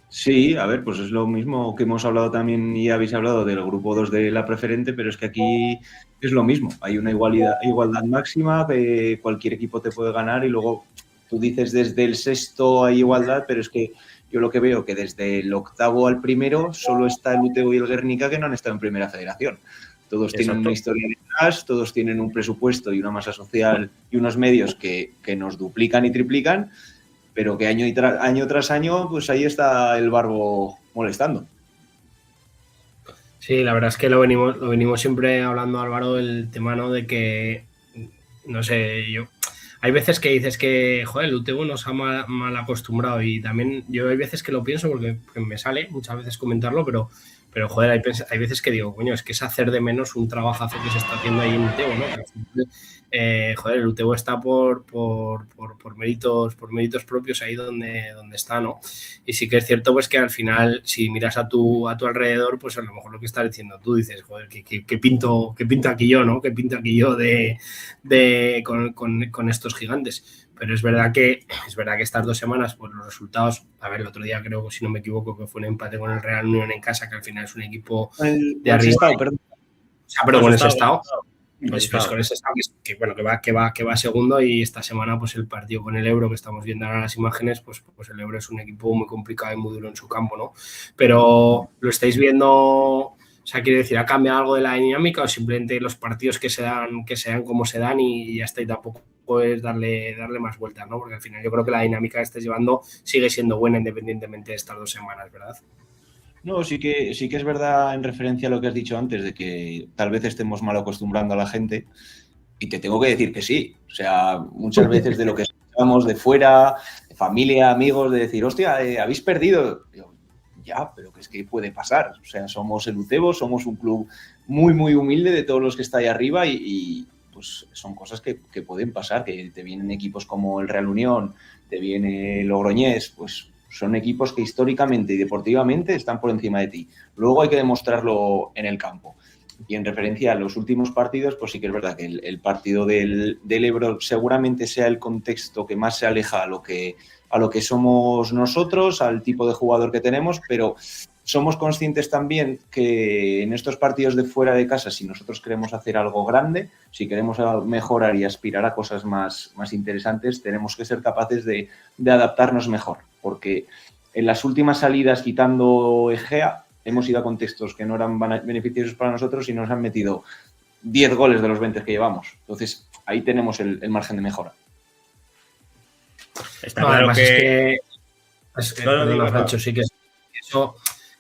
G: Sí, a ver, pues es lo mismo que hemos hablado también y habéis hablado del grupo 2 de la preferente, pero es que aquí es lo mismo. Hay una igualdad máxima, que cualquier equipo te puede ganar, y luego tú dices desde el sexto hay igualdad, pero es que yo lo que veo que desde el octavo al primero solo está el Utebo y el Guernica, que no han estado en primera federación. Todos tienen una historia detrás, todos tienen un presupuesto y una masa social y unos medios que nos duplican y triplican, pero que año tras año, pues ahí está el Barbo molestando.
E: Sí, la verdad es que lo venimos siempre hablando, Álvaro, el tema, ¿no?, de que, no sé, hay veces que dices que, joder, el UTV nos ha mal acostumbrado, y también yo hay veces que lo pienso porque me sale muchas veces comentarlo, pero joder, hay veces que digo, coño, es que es hacer de menos un trabajazo que se está haciendo ahí en UTV, ¿no? Joder, el UTV está por méritos propios ahí donde está, ¿no? Y sí que es cierto, pues, que al final, si miras a tu alrededor, pues a lo mejor lo que estás diciendo tú, dices, joder, ¿qué pinto aquí yo, ¿no? ¿Qué pinto aquí yo con estos gigantes? Pero es verdad que estas 2 semanas, pues los resultados, a ver, el otro día creo, si no me equivoco, que fue un empate con el Real Unión en casa, que al final es un equipo de arriba. Perdón, con ese estado. Pues con ese estado que va segundo, y esta semana pues el partido con el Ebro, que estamos viendo ahora las imágenes, pues el Ebro es un equipo muy complicado y muy duro en su campo, ¿no? Pero lo estáis viendo, o sea, quiere decir, ¿ha cambiado algo de la dinámica, o simplemente los partidos que sean como se dan y ya está, y tampoco puedes darle más vueltas, ¿no? Porque al final yo creo que la dinámica que estés llevando sigue siendo buena independientemente de estas 2 semanas, ¿verdad?
G: No, sí que es verdad, en referencia a lo que has dicho antes, de que tal vez estemos mal acostumbrando a la gente, y te tengo que decir que sí. O sea, muchas veces de lo que escuchamos de fuera, de familia, amigos, de decir, hostia, habéis perdido. Digo, ya, pero que es que puede pasar. O sea, somos el Utebo, somos un club muy, muy humilde de todos los que está ahí arriba, y pues son cosas que pueden pasar, que te vienen equipos como el Real Unión, te viene Logroñés, pues Son equipos que históricamente y deportivamente están por encima de ti. Luego hay que demostrarlo en el campo. Y en referencia a los últimos partidos, pues sí que es verdad que el partido del Ebro seguramente sea el contexto que más se aleja a lo que somos nosotros, al tipo de jugador que tenemos, pero somos conscientes también que en estos partidos de fuera de casa, si nosotros queremos hacer algo grande, si queremos mejorar y aspirar a cosas más interesantes, tenemos que ser capaces de adaptarnos mejor, porque en las últimas salidas, quitando Egea, hemos ido a contextos que no eran beneficiosos para nosotros y nos han metido 10 goles de los 20 que llevamos. Entonces, ahí tenemos el margen de mejora.
A: Está claro que...
E: Perdona, Francho, sí que eso...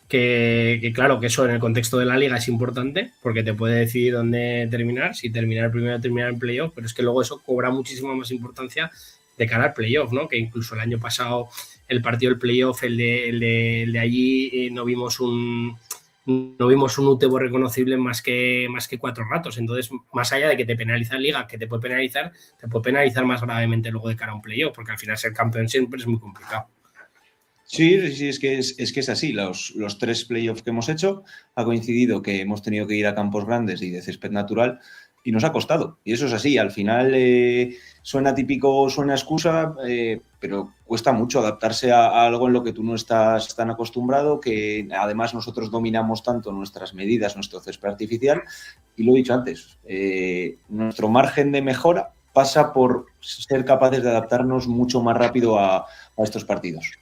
E: Que claro, que eso en el contexto de la liga es importante porque te puede decidir dónde terminar, si terminar primero o terminar en playoff, pero es que luego eso cobra muchísima más importancia de cara al playoff, ¿no? Que incluso el año pasado el partido del playoff, el de allí, no vimos un Utebo reconocible más que 4 ratos. Entonces, más allá de que te penaliza en liga, que te puede penalizar más gravemente luego de cara a un playoff, porque al final ser campeón siempre es muy complicado.
G: Sí, es que es así. Los 3 playoffs que hemos hecho ha coincidido que hemos tenido que ir a campos grandes y de césped natural y nos ha costado. Y eso es así. Al final suena típico, suena excusa, pero cuesta mucho adaptarse a algo en lo que tú no estás tan acostumbrado, que además nosotros dominamos tanto nuestras medidas, nuestro césped artificial. Y lo he dicho antes, nuestro margen de mejora pasa por ser capaces de adaptarnos mucho más rápido a estos partidos.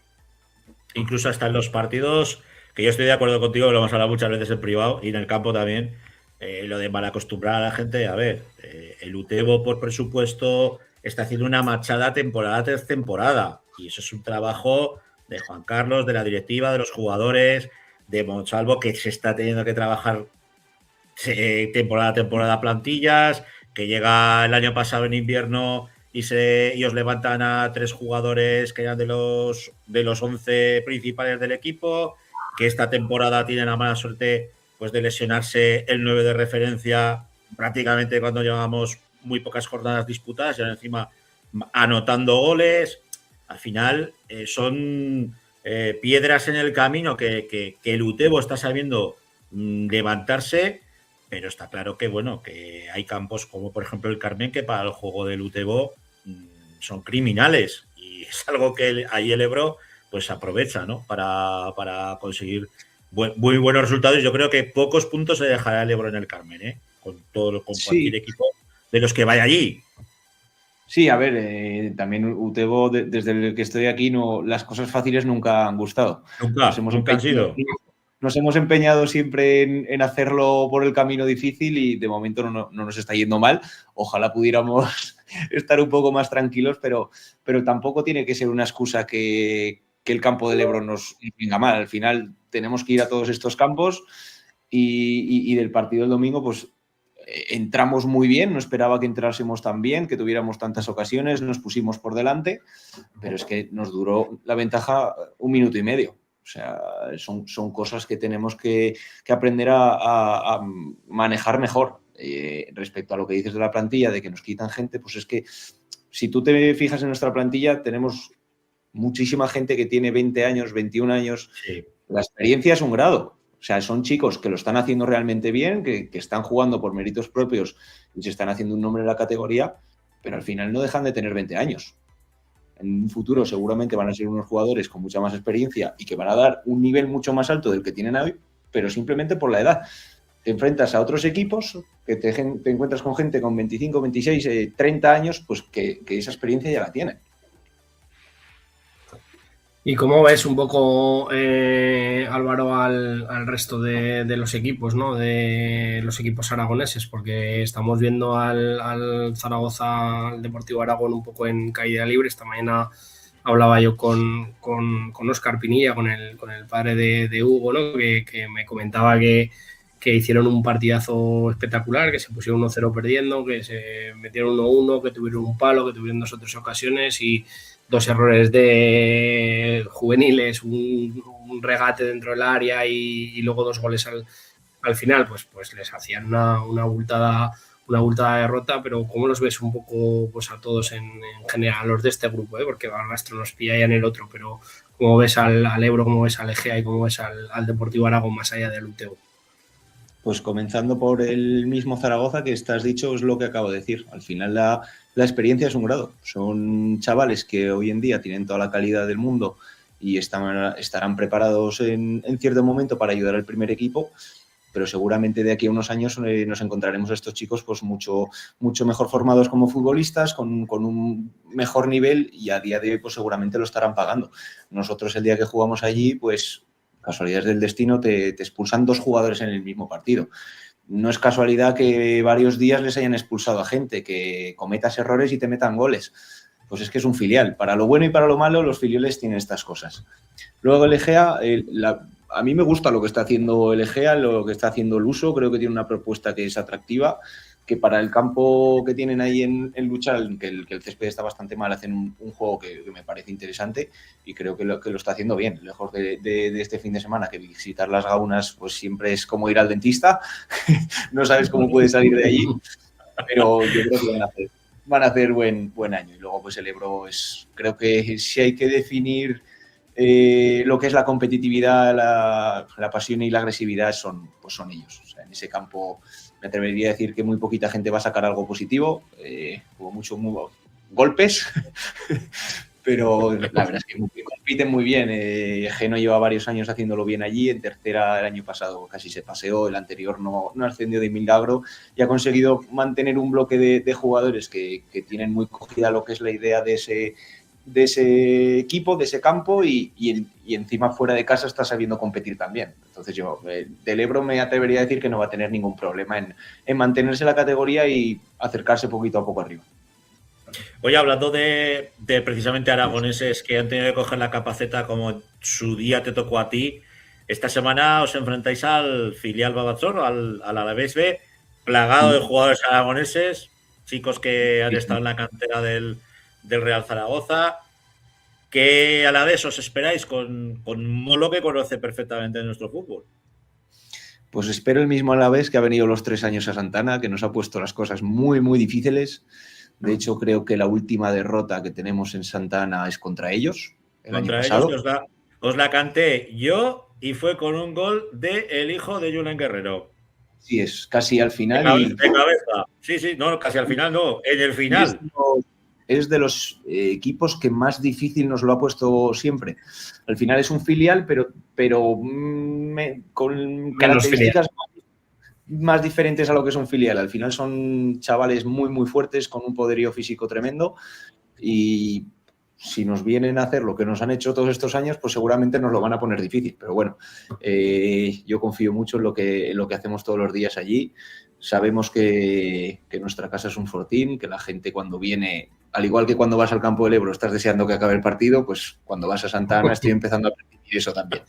A: Incluso hasta en los partidos, que yo estoy de acuerdo contigo, lo hemos hablado muchas veces en privado y en el campo también, lo de mal acostumbrar a la gente. A ver, el Utebo por presupuesto está haciendo una machada temporada tras temporada y eso es un trabajo de Juan Carlos, de la directiva, de los jugadores, de Monsalvo, que se está teniendo que trabajar temporada a temporada plantillas, que llega el año pasado en invierno y os levantan a 3 jugadores que eran de los 11 principales del equipo, que esta temporada tienen la mala suerte pues de lesionarse el 9 de referencia prácticamente cuando llevamos muy pocas jornadas disputadas y encima anotando goles. Al final son piedras en el camino que el Utebo está sabiendo levantarse, pero está claro que bueno, que hay campos como por ejemplo el Carmen, que para el juego del Utebo son criminales y es algo que ahí el Ebro pues aprovecha, ¿no? para conseguir muy buenos resultados. Yo creo que pocos puntos se dejará el Ebro en el Carmen, con cualquier equipo de los que vaya allí.
G: Sí, a ver, también Utebo, desde el que estoy aquí, las cosas fáciles nunca han gustado.
A: Nunca han sido.
G: Nos hemos empeñado siempre en hacerlo por el camino difícil y de momento no nos está yendo mal. Ojalá pudiéramos estar un poco más tranquilos, pero tampoco tiene que ser una excusa que el campo del Ebro nos venga mal. Al final tenemos que ir a todos estos campos y del partido del domingo pues entramos muy bien. No esperaba que entrásemos tan bien, que tuviéramos tantas ocasiones, nos pusimos por delante, pero es que nos duró la ventaja 1 minuto y medio. O sea, son cosas que tenemos que aprender a manejar mejor. Respecto a lo que dices de la plantilla, de que nos quitan gente, pues es que si tú te fijas en nuestra plantilla, tenemos muchísima gente que tiene 20 años, 21 años. Sí. La experiencia es un grado. O sea, son chicos que lo están haciendo realmente bien, que están jugando por méritos propios y se están haciendo un nombre en la categoría, pero al final no dejan de tener 20 años. En un futuro seguramente van a ser unos jugadores con mucha más experiencia y que van a dar un nivel mucho más alto del que tienen hoy, pero simplemente por la edad. Te enfrentas a otros equipos, que te encuentras con gente con 25, 26, 30 años, pues que esa experiencia ya la tienen.
E: ¿Y cómo ves un poco, Álvaro, al resto de los equipos, ¿no? De los equipos aragoneses? Porque estamos viendo al Zaragoza, al Deportivo Aragón, un poco en caída libre. Esta mañana hablaba yo con Óscar Pinilla, con el padre de Hugo, ¿no? Que me comentaba que hicieron un partidazo espectacular, que se pusieron 1-0 perdiendo, que se metieron 1-1, que tuvieron un palo, que tuvieron 2 o 3 ocasiones y 2 errores de juveniles, un regate dentro del área y luego 2 goles al final, pues les hacían una abultada derrota. Pero ¿cómo los ves un poco pues a todos en general, los de este grupo? Porque Barbastro nos pilla ya en el otro, pero cómo ves al Ebro, cómo ves al Egea y cómo ves al Deportivo Aragón más allá del UTU.
G: Pues comenzando por el mismo Zaragoza, que estás dicho, es lo que acabo de decir. Al final la experiencia es un grado. Son chavales que hoy en día tienen toda la calidad del mundo y estarán preparados en cierto momento para ayudar al primer equipo, pero seguramente de aquí a unos años nos encontraremos a estos chicos pues mucho mejor formados como futbolistas, con un mejor nivel, y a día de hoy pues seguramente lo estarán pagando. Nosotros el día que jugamos allí, pues casualidades del destino, te expulsan 2 jugadores en el mismo partido. No es casualidad que varios días les hayan expulsado a gente, que cometas errores y te metan goles. Pues es que es un filial. Para lo bueno y para lo malo, los filiales tienen estas cosas. Luego el Egea, a mí me gusta lo que está haciendo el Egea, lo que está haciendo el Uso. Creo que tiene una propuesta que es atractiva, que para el campo que tienen ahí en Luchal, que el césped está bastante mal, hacen un juego que me parece interesante, y creo que lo está haciendo bien. Lejos de este fin de semana, que visitar las Gaunas pues siempre es como ir al dentista, no sabes cómo puedes salir de allí, pero yo creo que van a hacer buen año. Y luego pues el Ebro creo que si hay que definir lo que es la competitividad, la pasión y la agresividad, son ellos. O sea, en ese campo me atrevería a decir que muy poquita gente va a sacar algo positivo, hubo muchos golpes, pero la verdad es que compiten muy bien. Geno lleva varios años haciéndolo bien allí, en tercera el año pasado casi se paseó, el anterior no ascendió de milagro, y ha conseguido mantener un bloque de jugadores que tienen muy cogida lo que es la idea de ese equipo, de ese campo, y encima fuera de casa está sabiendo competir también. Entonces yo del Ebro me atrevería a decir que no va a tener ningún problema en mantenerse en la categoría y acercarse poquito a poco arriba.
A: Oye, hablando de precisamente aragoneses que han tenido que coger la capaceta como su día te tocó a ti, esta semana os enfrentáis al filial Babazzoro, al Alavés B, plagado de jugadores aragoneses, chicos que han estado en la cantera del Real Zaragoza. ¿Qué Alavés os esperáis con Molo, que conoce perfectamente nuestro fútbol?
G: Pues espero el mismo Alavés que ha venido los 3 años a Santana, que nos ha puesto las cosas muy, muy difíciles. De hecho, creo que la última derrota que tenemos en Santana es contra ellos.
A: Contra ellos os la canté yo, y fue con un gol del hijo de Julen Guerrero.
G: Sí, es casi al final.
A: De cabeza. Sí, no, casi al final no, en el final.
G: Es de los equipos que más difícil nos lo ha puesto siempre. Al final es un filial, pero con características más diferentes a lo que es un filial. Al final son chavales muy, muy fuertes, con un poderío físico tremendo, y si nos vienen a hacer lo que nos han hecho todos estos años, pues seguramente nos lo van a poner difícil. Pero bueno, yo confío mucho en lo que hacemos todos los días allí. Sabemos que nuestra casa es un fortín, que la gente cuando viene, al igual que cuando vas al campo del Ebro estás deseando que acabe el partido, pues cuando vas a Santa Ana estoy empezando a percibir eso también.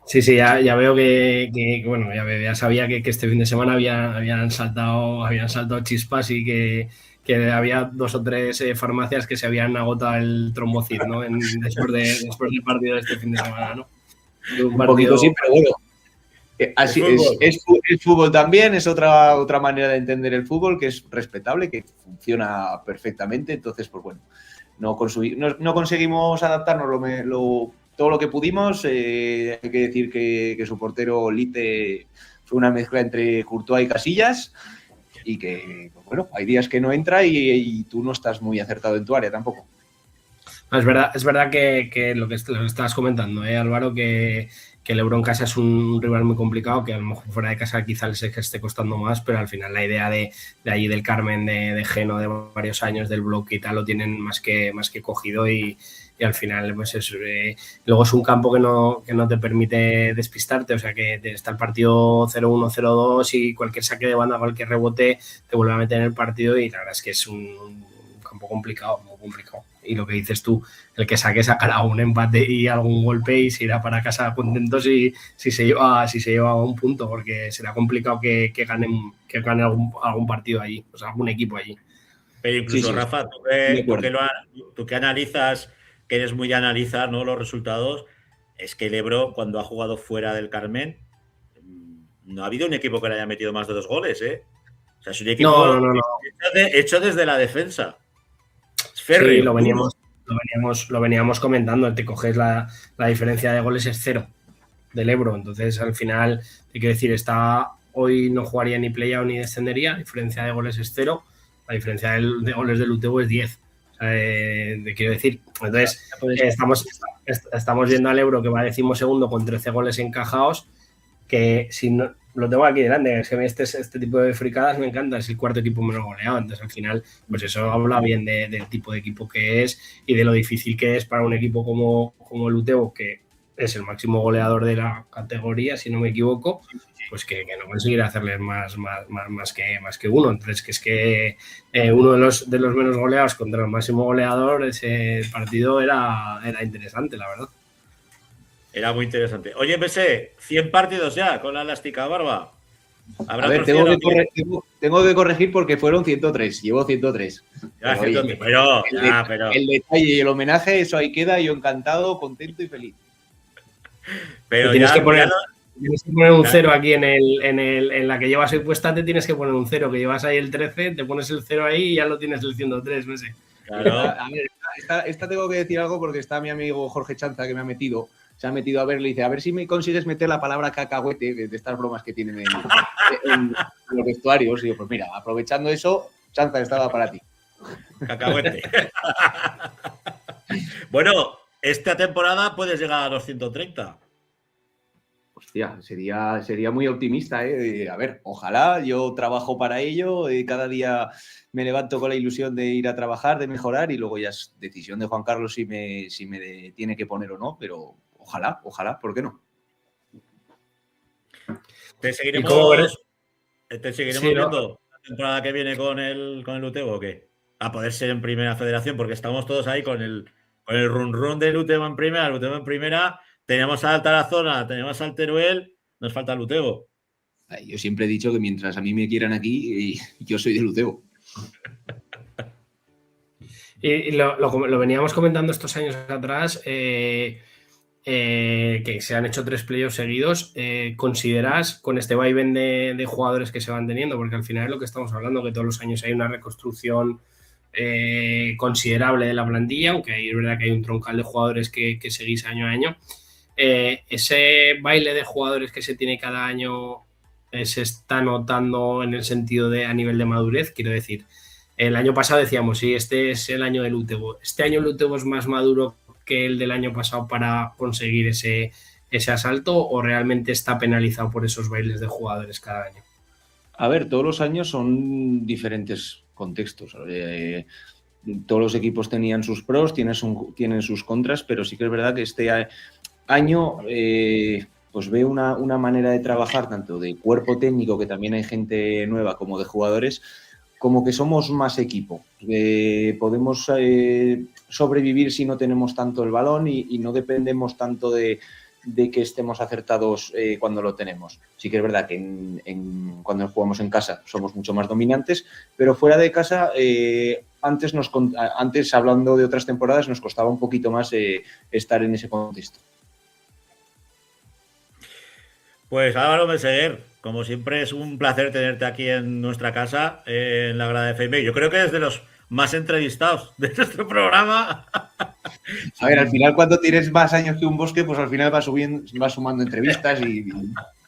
E: Sí, ya veo que bueno, ya sabía que este fin de semana habían saltado chispas, y que había 2 o 3 farmacias que se habían agotado el trombocid, ¿no? Después del partido de este fin de semana, ¿no?
G: Un poquito sí, pero bueno. Así es fútbol también, es otra manera de entender el fútbol, que es respetable, que funciona perfectamente. Entonces, pues bueno, no conseguimos adaptarnos todo lo que pudimos. Hay que decir que su portero Lite fue una mezcla entre Courtois y Casillas, y que, pues bueno, hay días que no entra y tú no estás muy acertado en tu área tampoco.
E: Es verdad que lo que estabas comentando, Álvaro, que el Ebro en casa es un rival muy complicado, que a lo mejor fuera de casa quizá les esté costando más, pero al final la idea de allí del Carmen, de Geno, de varios años, del bloque y tal, lo tienen más que cogido, y al final pues luego es un campo que no te permite despistarte. O sea, que está el partido 0-1, 0-2, y cualquier saque de banda, cualquier rebote te vuelve a meter en el partido, y la verdad es que es un campo complicado, muy complicado. Y lo que dices tú, el que sacará un empate y algún golpe, y se irá para casa contento si se lleva un punto, porque será complicado que gane algún partido allí, o sea, algún equipo allí.
A: Pero incluso, sí. Rafa, tú que analizas, que eres muy de analizar, ¿no?, los resultados, es que el Ebro, cuando ha jugado fuera del Carmen, no ha habido un equipo que le haya metido más de 2 goles, ¿eh? O sea, es un equipo hecho desde la defensa.
E: Sí, lo veníamos Lo veníamos comentando, te coges la diferencia de goles es 0 del Ebro, entonces al final, te quiero decir, hoy no jugaría ni play-out ni descendería, la diferencia de goles es 0, la diferencia de goles del Utebo es 10. Te quiero decir, entonces estamos viendo al Ebro que va 12º con 13 goles encajados, que si no, lo tengo aquí delante, es que este tipo de fricadas me encanta, es el cuarto equipo menos goleado, entonces al final pues eso habla bien del tipo de equipo que es y de lo difícil que es para un equipo como el Utebo, que es el máximo goleador de la categoría, si no me equivoco, pues que no conseguirá hacerles más que uno. Entonces, que es que uno de los menos goleados contra el máximo goleador, ese partido era interesante, la verdad.
A: Era muy interesante. Oye, BS, 100 partidos ya con la elástica barba.
G: A ver, tengo que corregir porque fueron 103. Llevo 103.
A: Pero,
G: el detalle y el homenaje, eso ahí queda. Yo encantado, contento y feliz.
A: Pero
E: tienes que poner un 0 aquí en la que llevas ahí puesta, te tienes que poner un 0, que llevas ahí el 13, te pones el 0 ahí y ya lo tienes el 103, no sé.
A: Claro.
G: A ver, esta tengo que decir algo porque está mi amigo Jorge Chanza que se ha metido a verle y dice, a ver si me consigues meter la palabra cacahuete de estas bromas que tienen en los vestuarios. Y yo, pues mira, aprovechando eso, Chanza, estaba para ti.
A: Cacahuete. Bueno, esta temporada puedes llegar a los 130.
G: Hostia, sería muy optimista, ¿eh? A ver, ojalá, yo trabajo para ello, cada día me levanto con la ilusión de ir a trabajar, de mejorar y luego ya es decisión de Juan Carlos si me tiene que poner o no, pero ojalá, ¿por qué no?
A: Te seguiremos viendo la temporada que viene con el Utebo, ¿o qué? A poder ser en primera federación, porque estamos todos ahí con el run del Utebo en primera, el Utebo en primera. Tenemos a Tarazona, tenemos al Teruel, nos falta el Utebo.
G: Yo siempre he dicho que mientras a mí me quieran aquí, yo soy del Utebo.
E: Y lo veníamos comentando estos años atrás, que se han hecho 3 playoffs seguidos. ¿Consideras, con este vaivén de jugadores que se van teniendo, porque al final es lo que estamos hablando, que todos los años hay una reconstrucción considerable de la plantilla, aunque es verdad que hay un troncal de jugadores que seguís año a año, ese baile de jugadores que se tiene cada año se está notando en el sentido de a nivel de madurez? Quiero decir, el año pasado decíamos, sí, este es el año del Utebo. ¿Este año el Utebo es más maduro que el del año pasado para conseguir ese asalto, o realmente está penalizado por esos bailes de jugadores cada año?
G: A ver, todos los años son diferentes contextos. Todos los equipos tenían sus pros, tienen sus contras, pero sí que es verdad que este año pues veo una manera de trabajar, tanto de cuerpo técnico, que también hay gente nueva, como de jugadores, como que somos más equipo. Podemos sobrevivir si no tenemos tanto el balón y no dependemos tanto de que estemos acertados cuando lo tenemos. Sí que es verdad que cuando jugamos en casa somos mucho más dominantes, pero fuera de casa, antes hablando de otras temporadas, nos costaba un poquito más estar en ese contexto.
A: Pues Álvaro Meseguer, como siempre es un placer tenerte aquí en nuestra casa, en la grada de FM. Yo creo que es de los más entrevistados de nuestro programa.
G: A ver, al final, cuando tienes más años que un bosque, pues al final vas sumando entrevistas y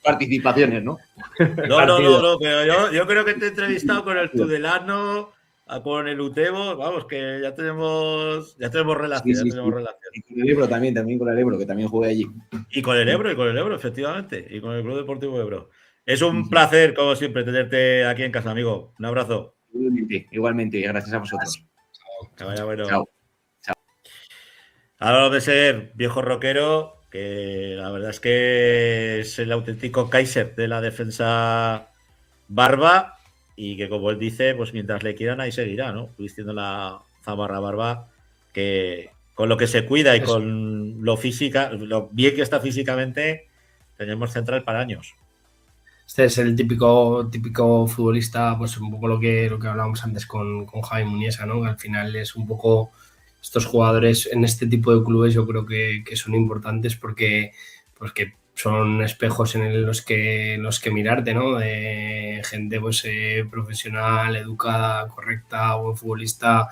G: participaciones, ¿no?
A: No, pero yo creo que te he entrevistado con el Tudelano, con el Utebo, vamos, que ya tenemos relación.
G: Sí.
A: Tenemos relación.
G: Y con el Ebro también con el Ebro, que también jugué allí.
A: Y con el Ebro, efectivamente, y con el Club Deportivo Ebro. Es un placer, como siempre, tenerte aquí en casa, amigo. Un abrazo.
G: Igualmente, gracias a vosotros.
A: Que vaya bueno.
G: Chao.
A: Álvaro Meseguer, viejo rockero, que la verdad es que es el auténtico Kaiser de la defensa barba, y que, como él dice, pues mientras le quieran ahí seguirá, ¿no? Vistiendo la zamarra barba, que con lo que se cuida y con lo bien que está físicamente, tenemos central para años.
E: Este es el típico futbolista, pues un poco lo que hablábamos antes con Javi Muniesa, ¿no? Al final es un poco estos jugadores en este tipo de clubes, yo creo que son importantes porque son espejos en los que mirarte, ¿no? De gente pues profesional, educada, correcta, buen futbolista.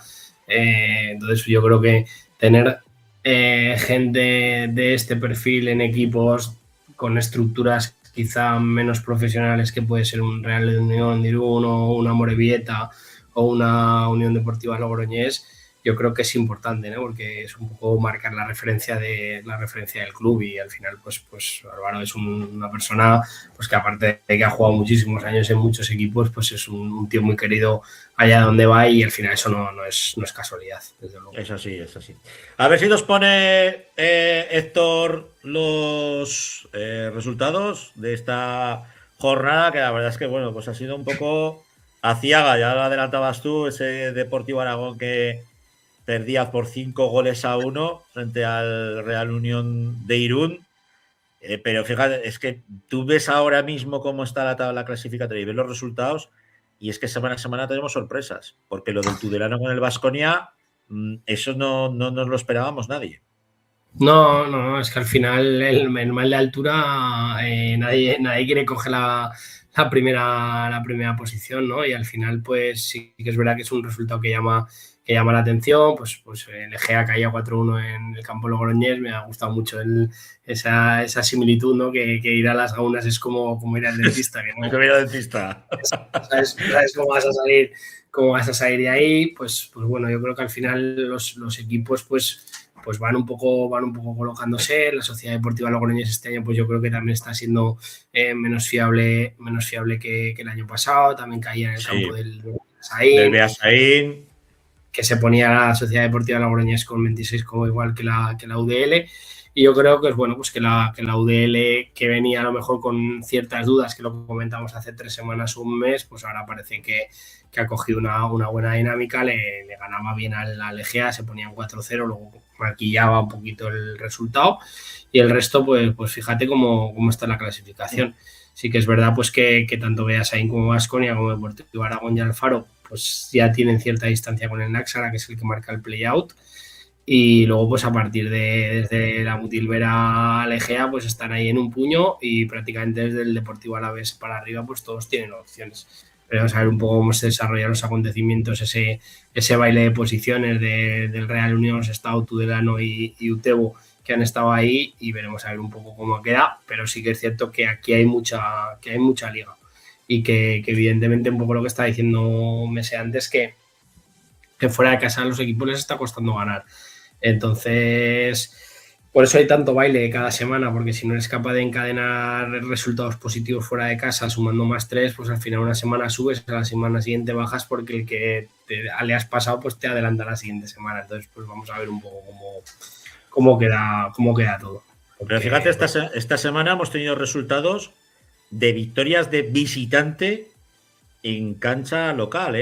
E: Entonces yo creo que tener gente de este perfil en equipos con estructuras quizá menos profesionales que puede ser un Real Unión de Irún o una Amorebieta o una Unión Deportiva Logroñés, yo creo que es importante, ¿no? Porque es un poco marcar la referencia del club, y al final pues Álvaro es una persona pues que, aparte de que ha jugado muchísimos años en muchos equipos, pues es un tío muy querido allá donde va, y al final eso no es casualidad, desde luego.
A: Es así, es así. A ver si nos pone Héctor los resultados de esta jornada, que la verdad es que, bueno, pues ha sido un poco aciaga. Ya lo adelantabas tú, ese Deportivo Aragón que perdía por 5-1 frente al Real Unión de Irún. Pero fíjate, es que tú ves ahora mismo cómo está la tabla clasificatoria y ves los resultados, y es que semana a semana tenemos sorpresas, porque lo del Tudelano con el Baskonia, eso no nos lo esperábamos nadie.
E: No, es que al final el mal de altura, nadie quiere coger la primera posición, ¿no? Y al final, pues sí que es verdad que es un resultado que llama la atención. Pues el Egea caía 4-1 en el campo logroñés. Me ha gustado mucho esa similitud, ¿no? Que ir a las Gaunas es como ir al dentista. Que no,
A: ir al dentista.
E: ¿Sabes cómo vas a salir de ahí? Pues bueno, yo creo que al final los equipos pues van un poco colocándose. La Sociedad Deportiva Logroñés este año, pues yo creo que también está siendo menos fiable que el año pasado. También caía en el campo del
A: Beasaín,
E: que se ponía la Sociedad Deportiva Logroñés con 26, como igual que la UDL. Y yo creo que es bueno pues que la UDL, que venía a lo mejor con ciertas dudas, que lo comentamos hace 3 semanas o un mes, pues ahora parece que ha cogido una buena dinámica. Le ganaba bien a la Egea, se ponían 4-0, luego maquillaba un poquito el resultado, y el resto pues fíjate cómo está la clasificación. Sí que es verdad pues que tanto Beasaín como Baskonia, como Deportivo Aragón y Alfaro, pues ya tienen cierta distancia con el Náxara, que es el que marca el play-out. Y luego, pues a partir desde la Mutilvera al Egea, pues están ahí en un puño, y prácticamente desde el Deportivo Alavés para arriba, pues todos tienen opciones. Pero vamos a ver un poco cómo se desarrollan los acontecimientos, ese baile de posiciones del Real Unión, Sestao, Tudelano y Utebo, que han estado ahí, y veremos a ver un poco cómo queda. Pero sí que es cierto que aquí hay mucha liga, y que evidentemente un poco lo que estaba diciendo Mese antes, que fuera de casa a los equipos les está costando ganar. Entonces, por eso hay tanto baile cada semana, porque si no eres capaz de encadenar resultados positivos fuera de casa sumando +3, pues al final una semana subes, a la semana siguiente bajas, porque el que le has pasado pues te adelanta la siguiente semana. Entonces, pues vamos a ver un poco cómo queda todo. Porque,
A: pero fíjate, esta semana hemos tenido resultados de victorias de visitante en cancha local,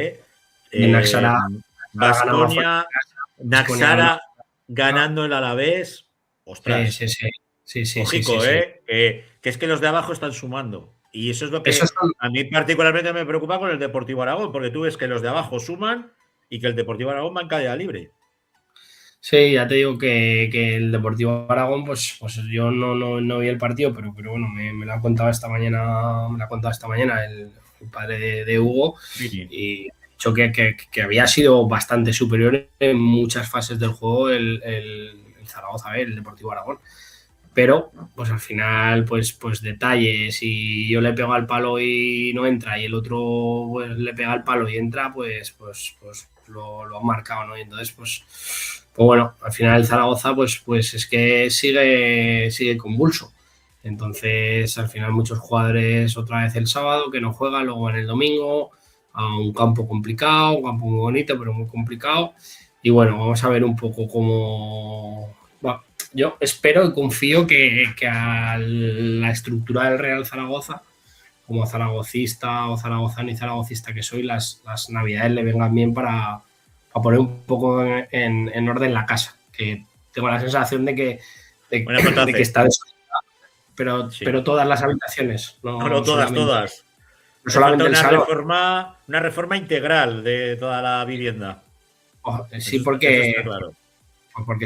E: Náxara,
A: Baskonia, Náxara ganando el Alavés. Ostras.
E: Sí.
A: Lógico, que es que los de abajo están sumando. Y eso es lo que a mí particularmente me preocupa con el Deportivo Aragón, porque tú ves que los de abajo suman y que el Deportivo Aragón va en caída libre.
E: Sí, ya te digo que el Deportivo Aragón, pues yo no vi el partido, pero bueno, me lo ha contado esta mañana, el padre de Hugo, y dicho que había sido bastante superior en muchas fases del juego el Zaragoza, el Deportivo Aragón. Pero pues al final pues detalles, y yo le pego al palo y no entra, y el otro pues le pega al palo y entra, pues lo han marcado, ¿no? Y entonces pues bueno, al final el Zaragoza pues es que sigue convulso. Entonces al final muchos jugadores otra vez el sábado que no juegan, luego en el domingo a un campo complicado, un campo muy bonito pero muy complicado. Y bueno, vamos a ver un poco cómo... Bueno, yo espero y confío que a la estructura del Real Zaragoza, como zaragocista o zaragozano y zaragocista que soy, las navidades le vengan bien para poner un poco en orden la casa, que tengo la sensación de que está desordenada, pero todas las habitaciones, no todas.
A: No solamente una reforma integral de toda la vivienda.
E: Sí, porque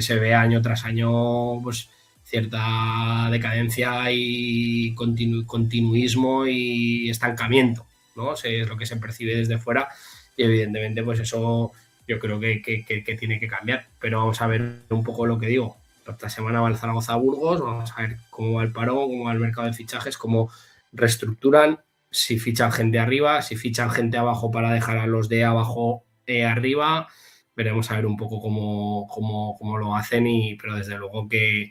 E: se ve año tras año pues cierta decadencia y continuismo y estancamiento, ¿no? Es lo que se percibe desde fuera, y evidentemente pues eso yo creo que tiene que cambiar. Pero vamos a ver un poco lo que digo. Esta semana va el Zaragoza-Burgos, vamos a ver cómo va el parón, cómo va el mercado de fichajes, cómo reestructuran, si fichan gente arriba, si fichan gente abajo para dejar a los de abajo arriba. Veremos a ver un poco cómo lo hacen, pero desde luego que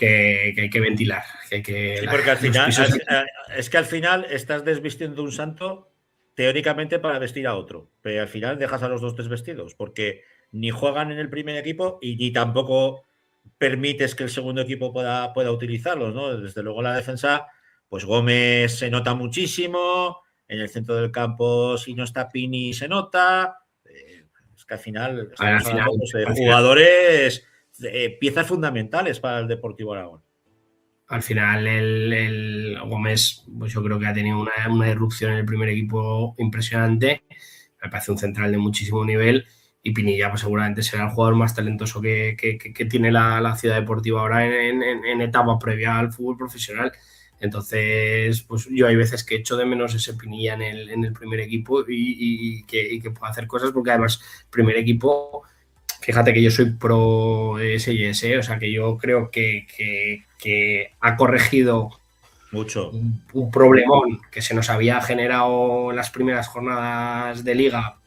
E: hay que ventilar.
A: Sí, porque al final, es que al final estás desvistiendo un santo teóricamente para vestir a otro, pero al final dejas a los dos desvestidos, porque ni juegan en el primer equipo y ni tampoco permites que el segundo equipo pueda utilizarlos, ¿no? Desde luego la defensa, pues Gómez se nota muchísimo, en el centro del campo si no está Pini se nota, es que al final estamos hablando de jugadores, piezas fundamentales para el Deportivo Aragón.
E: Al final el Gómez, pues yo creo que ha tenido una irrupción en el primer equipo impresionante, me parece un central de muchísimo nivel, y Pinilla pues seguramente será el jugador más talentoso que tiene la Ciudad Deportiva ahora en etapa previa al fútbol profesional. Entonces, pues yo hay veces que echo de menos ese Pinilla en el primer equipo y que pueda hacer cosas, porque además primer equipo, fíjate que yo soy pro SIS, o sea que yo creo que ha corregido
A: mucho
E: un problemón que se nos había generado en las primeras jornadas de liga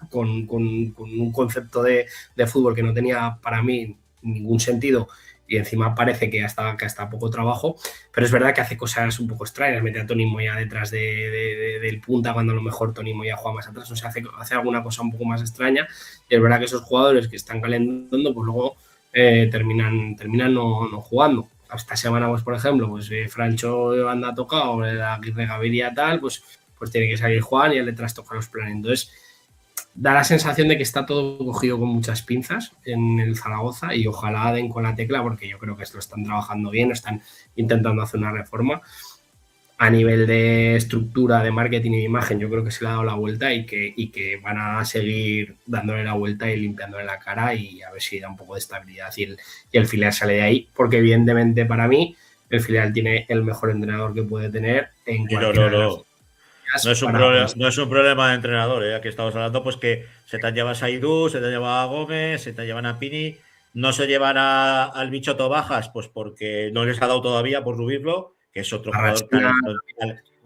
E: con un concepto de fútbol que no tenía para mí ningún sentido, y encima parece que hasta poco trabajo, pero es verdad que hace cosas un poco extrañas, mete a Toni Moya detrás del punta cuando a lo mejor Toni Moya juega más atrás, o sea, hace alguna cosa un poco más extraña, y es verdad que esos jugadores que están calentando pues luego terminan no jugando. Esta semana, pues por ejemplo, pues Francho anda tocado, Aguirre Gaviria tal, pues tiene que salir Juan y él le trastoca los planes. Entonces da la sensación de que está todo cogido con muchas pinzas en el Zaragoza, y ojalá den con la tecla, porque yo creo que esto lo están trabajando bien, están intentando hacer una reforma a nivel de estructura, de marketing y de imagen. Yo creo que se le ha dado la vuelta y que van a seguir dándole la vuelta y limpiándole la cara, y a ver si da un poco de estabilidad y el filial sale de ahí, porque evidentemente para mí el filial tiene el mejor entrenador que puede tener en cualquiera.
A: No es un problema de entrenador, Aquí estamos hablando pues que se te han llevado a Saidú, se te han llevado a Gómez, se te llevan a Pini, no se llevan al bicho Tobajas pues porque no les ha dado todavía por subirlo, que es otro jugador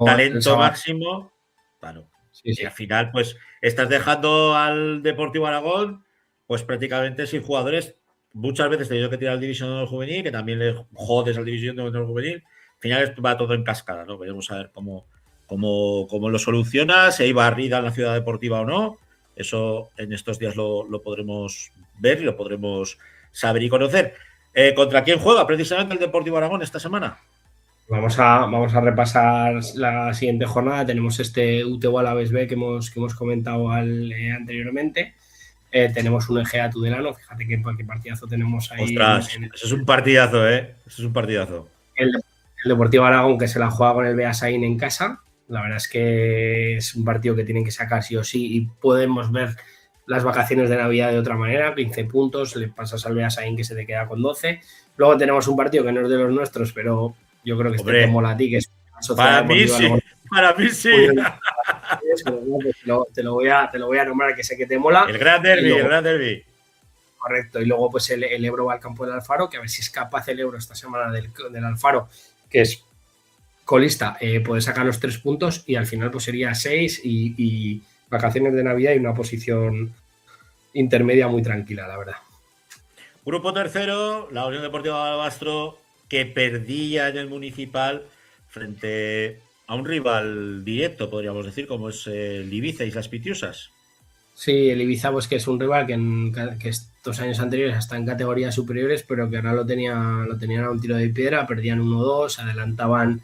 A: talento máximo. Claro. Sí. Y al final pues estás dejando al Deportivo Aragón pues prácticamente sin jugadores. Muchas veces te digo que tirar al División de Honor Juvenil, que también le jodes al División de Honor Juvenil. Al final va todo en cascada, ¿no? Veremos a ver cómo lo soluciona, si hay barrida en la Ciudad Deportiva o no. Eso en estos días lo podremos ver y lo podremos saber y conocer. ¿Contra quién juega precisamente el Deportivo Aragón esta semana?
E: Vamos a repasar la siguiente jornada. Tenemos este UTU Alavés B que hemos comentado anteriormente. Tenemos un Egea Tudelano. Fíjate qué partidazo tenemos ahí.
A: Ostras, eso es un partidazo, Eso es un partidazo.
E: El Deportivo Aragón, que se la juega con el Beasain en casa. La verdad es que es un partido que tienen que sacar sí o sí, y podemos ver las vacaciones de Navidad de otra manera. 15 puntos, le pasas al Beasain que se te queda con 12. Luego tenemos un partido que no es de los nuestros, pero yo creo que te mola a ti, que es
A: para mí sí, para mí sí.
E: Te lo voy a nombrar, que sé que te mola.
A: El Gran Derby.
E: Correcto, y luego pues el Ebro va al campo del Alfaro, que a ver si es capaz el Ebro esta semana del Alfaro, que es colista, puede sacar los 3 puntos, y al final pues sería 6 y vacaciones de Navidad y una posición intermedia muy tranquila, la verdad.
A: Grupo tercero, la Unión Deportiva Barbastro, que perdía en el Municipal frente a un rival directo, podríamos decir, como es el Ibiza y las Pitiusas.
E: Sí, el Ibiza, pues que es un rival que estos años anteriores está en categorías superiores, pero que ahora lo tenían a un tiro de piedra, perdían 1-2, adelantaban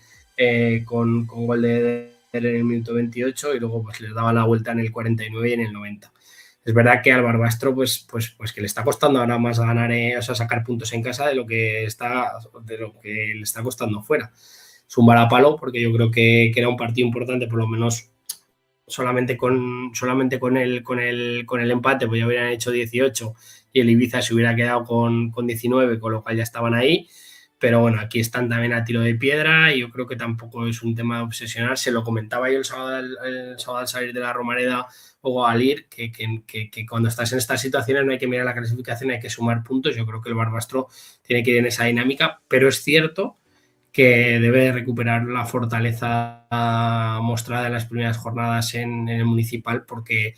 E: con gol de en el minuto 28 y luego pues les daban la vuelta en el 49 y en el 90. Es verdad que al Barbastro pues que le está costando ahora más ganar, sacar puntos en casa de lo que le está costando fuera. Es un varapalo, porque yo creo que era un partido importante, por lo menos solamente con el empate, pues ya hubieran hecho 18 y el Ibiza se hubiera quedado con 19, con lo cual ya estaban ahí. pero bueno, aquí están también a tiro de piedra y yo creo que tampoco es un tema de obsesionarse. Lo comentaba yo el sábado al salir de la Romareda o al ir, que cuando estás en estas situaciones no hay que mirar la clasificación, hay que sumar puntos. Yo creo que el Barbastro tiene que ir en esa dinámica, pero es cierto que debe recuperar la fortaleza mostrada en las primeras jornadas en el municipal, porque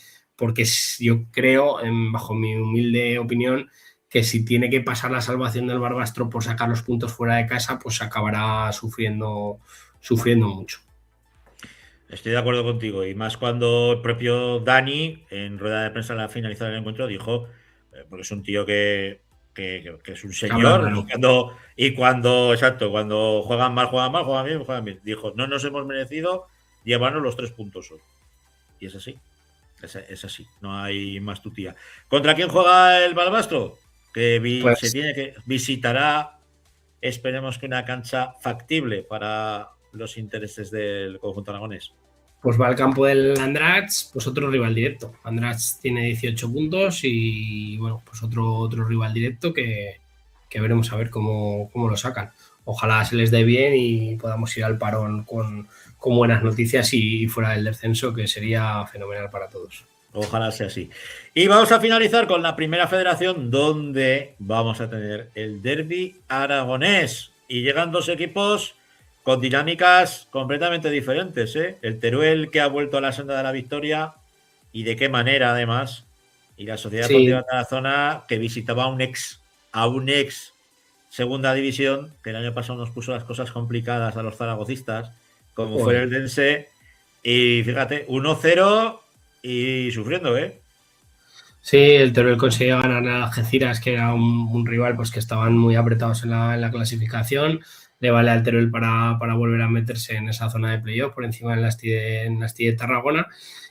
E: yo creo, bajo mi humilde opinión, que si tiene que pasar la salvación del Barbastro por sacar los puntos fuera de casa, pues acabará sufriendo mucho.
A: Estoy de acuerdo contigo, y más cuando el propio Dani, en rueda de prensa al finalizar el encuentro, dijo, porque es un tío que es un señor,
E: Claro.
A: cuando juegan mal, juegan bien. Dijo, no nos hemos merecido llevarnos los 3 puntos hoy. Y es así. Es así, no hay más tutía. ¿Contra quién juega el Barbastro?
E: Pues,
A: se tiene que visitará, esperemos que una cancha factible para los intereses del conjunto aragonés.
E: Pues va al campo del Andratx, pues otro rival directo. Andratx tiene 18 puntos y bueno, pues otro rival directo que veremos a ver cómo lo sacan. Ojalá se les dé bien y podamos ir al parón con buenas noticias y fuera del descenso, que sería fenomenal para todos.
A: Ojalá sea así. Y vamos a finalizar con la primera federación, donde vamos a tener el derbi aragonés. Y llegan 2 equipos con dinámicas completamente diferentes, ¿eh? El Teruel, que ha vuelto a la senda de la victoria, y de qué manera, además. Y la Sociedad Deportiva Tarazona, que visitaba a un ex segunda división, que el año pasado nos puso las cosas complicadas a los zaragocistas, como fue el Dense. Y fíjate, 1-0 y sufriendo, ¿eh?
E: Sí, el Teruel consiguió ganar a Algeciras, que era un rival pues que estaban muy apretados en la clasificación. Le vale al Teruel para volver a meterse en esa zona de playoff por encima en Asti de Tarragona.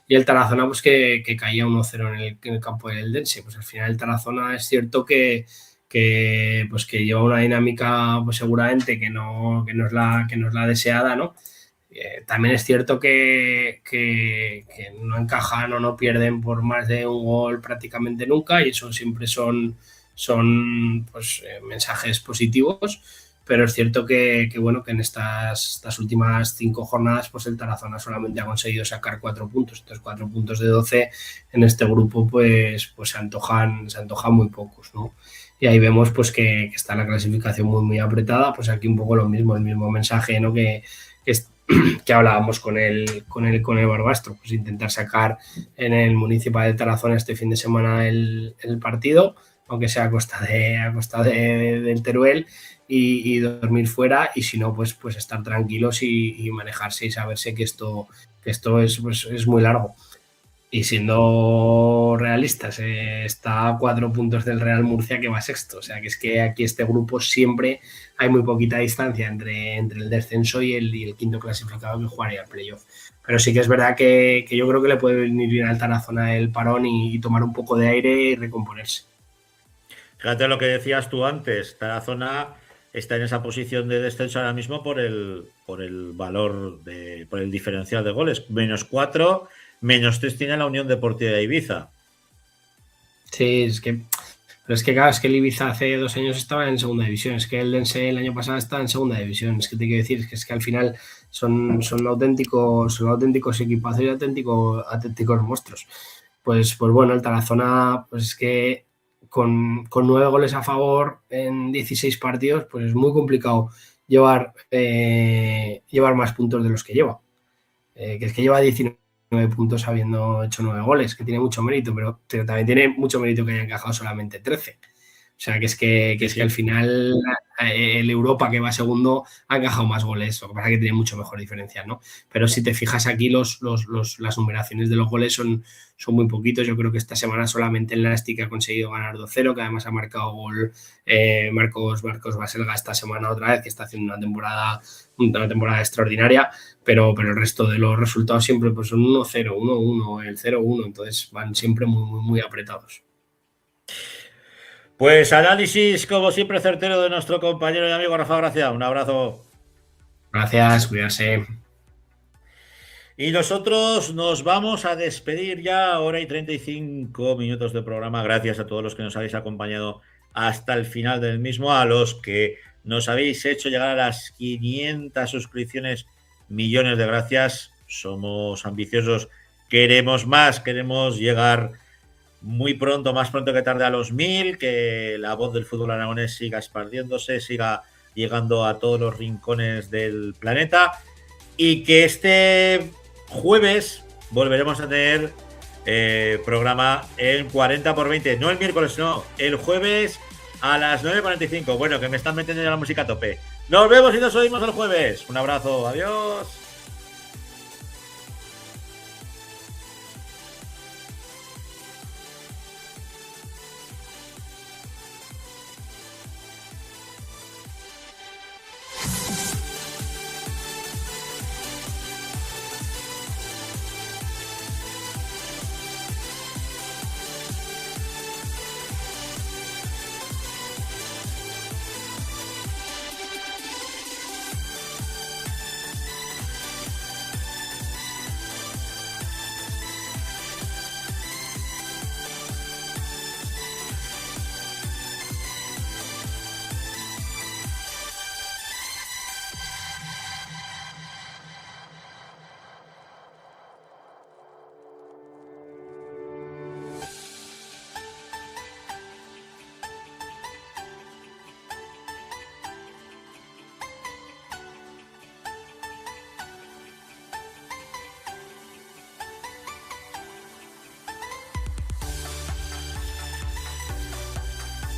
E: Y el Tarazona pues que caía 1-0 en el campo del Eldense. Pues al final el Tarazona es cierto que lleva una dinámica pues seguramente que no es la deseada, ¿no? También es cierto que no encajan o no pierden por más de un gol prácticamente nunca, y eso siempre son pues, mensajes positivos, pero es cierto que en estas últimas 5 jornadas pues el Tarazona solamente ha conseguido sacar 4 puntos. Entonces 4 puntos de 12 en este grupo pues se antojan muy pocos, ¿no? Y ahí vemos pues que está la clasificación muy apretada. Pues aquí un poco el mismo mensaje, ¿no? que hablábamos con el Barbastro, pues intentar sacar en el Municipal de Tarazona este fin de semana el partido, aunque sea a costa del Teruel, y dormir fuera, y si no pues estar tranquilos y manejarse y saberse que esto es muy largo. Y siendo realistas, está a 4 puntos del Real Murcia, que va sexto. O sea, que es que aquí este grupo siempre hay muy poquita distancia entre el descenso y el quinto clasificado que jugaría el playoff. Pero sí que es verdad que yo creo que le puede venir bien al Tarazona el parón y tomar un poco de aire y recomponerse.
A: Fíjate lo que decías tú antes, Tarazona está en esa posición de descenso ahora mismo por el valor, por el diferencial de goles. -4, -3 tiene la Unión Deportiva de Ibiza.
E: Sí, pero es que el Ibiza hace 2 años estaba en segunda división, es que el Dense el año pasado está en segunda división. Es que te quiero decir, es que al final son auténticos equipazos y auténticos monstruos. Pues bueno, el Tarazona, pues es que con 9 goles a favor en 16 partidos, pues es muy complicado llevar más puntos de los que lleva. Que es que lleva 19 puntos habiendo hecho 9 goles, que tiene mucho mérito, pero también tiene mucho mérito que haya encajado solamente 13. O sea, que al final el Europa, que va segundo, ha encajado más goles. Lo que pasa es que tiene mucho mejor diferencia, ¿no? Pero si te fijas aquí, las numeraciones de los goles son muy poquitos. Yo creo que esta semana solamente el Nasti, que ha conseguido ganar 2-0, que además ha marcado gol Marcos Baselga esta semana otra vez, que está haciendo una temporada extraordinaria, pero el resto de los resultados siempre pues son 1-0, 1-1, el 0-1, entonces van siempre muy apretados.
A: Pues análisis, como siempre, certero de nuestro compañero y amigo Rafa Gracia. Un abrazo.
E: Gracias, cuidarse.
A: Y nosotros nos vamos a despedir ya, 1:35 minutos de programa. Gracias a todos los que nos habéis acompañado hasta el final del mismo, a los que Nos habéis hecho llegar a las 500 suscripciones. Millones de gracias. Somos ambiciosos. Queremos más. Queremos llegar muy pronto, más pronto que tarde, a los 1000. Que la voz del fútbol aragonés siga expandiéndose, siga llegando a todos los rincones del planeta. Y que este jueves volveremos a tener programa en 40x20. No el miércoles, no. El jueves a las 9:45. Bueno, que me están metiendo ya la música a tope. Nos vemos y nos oímos el jueves. Un abrazo. Adiós.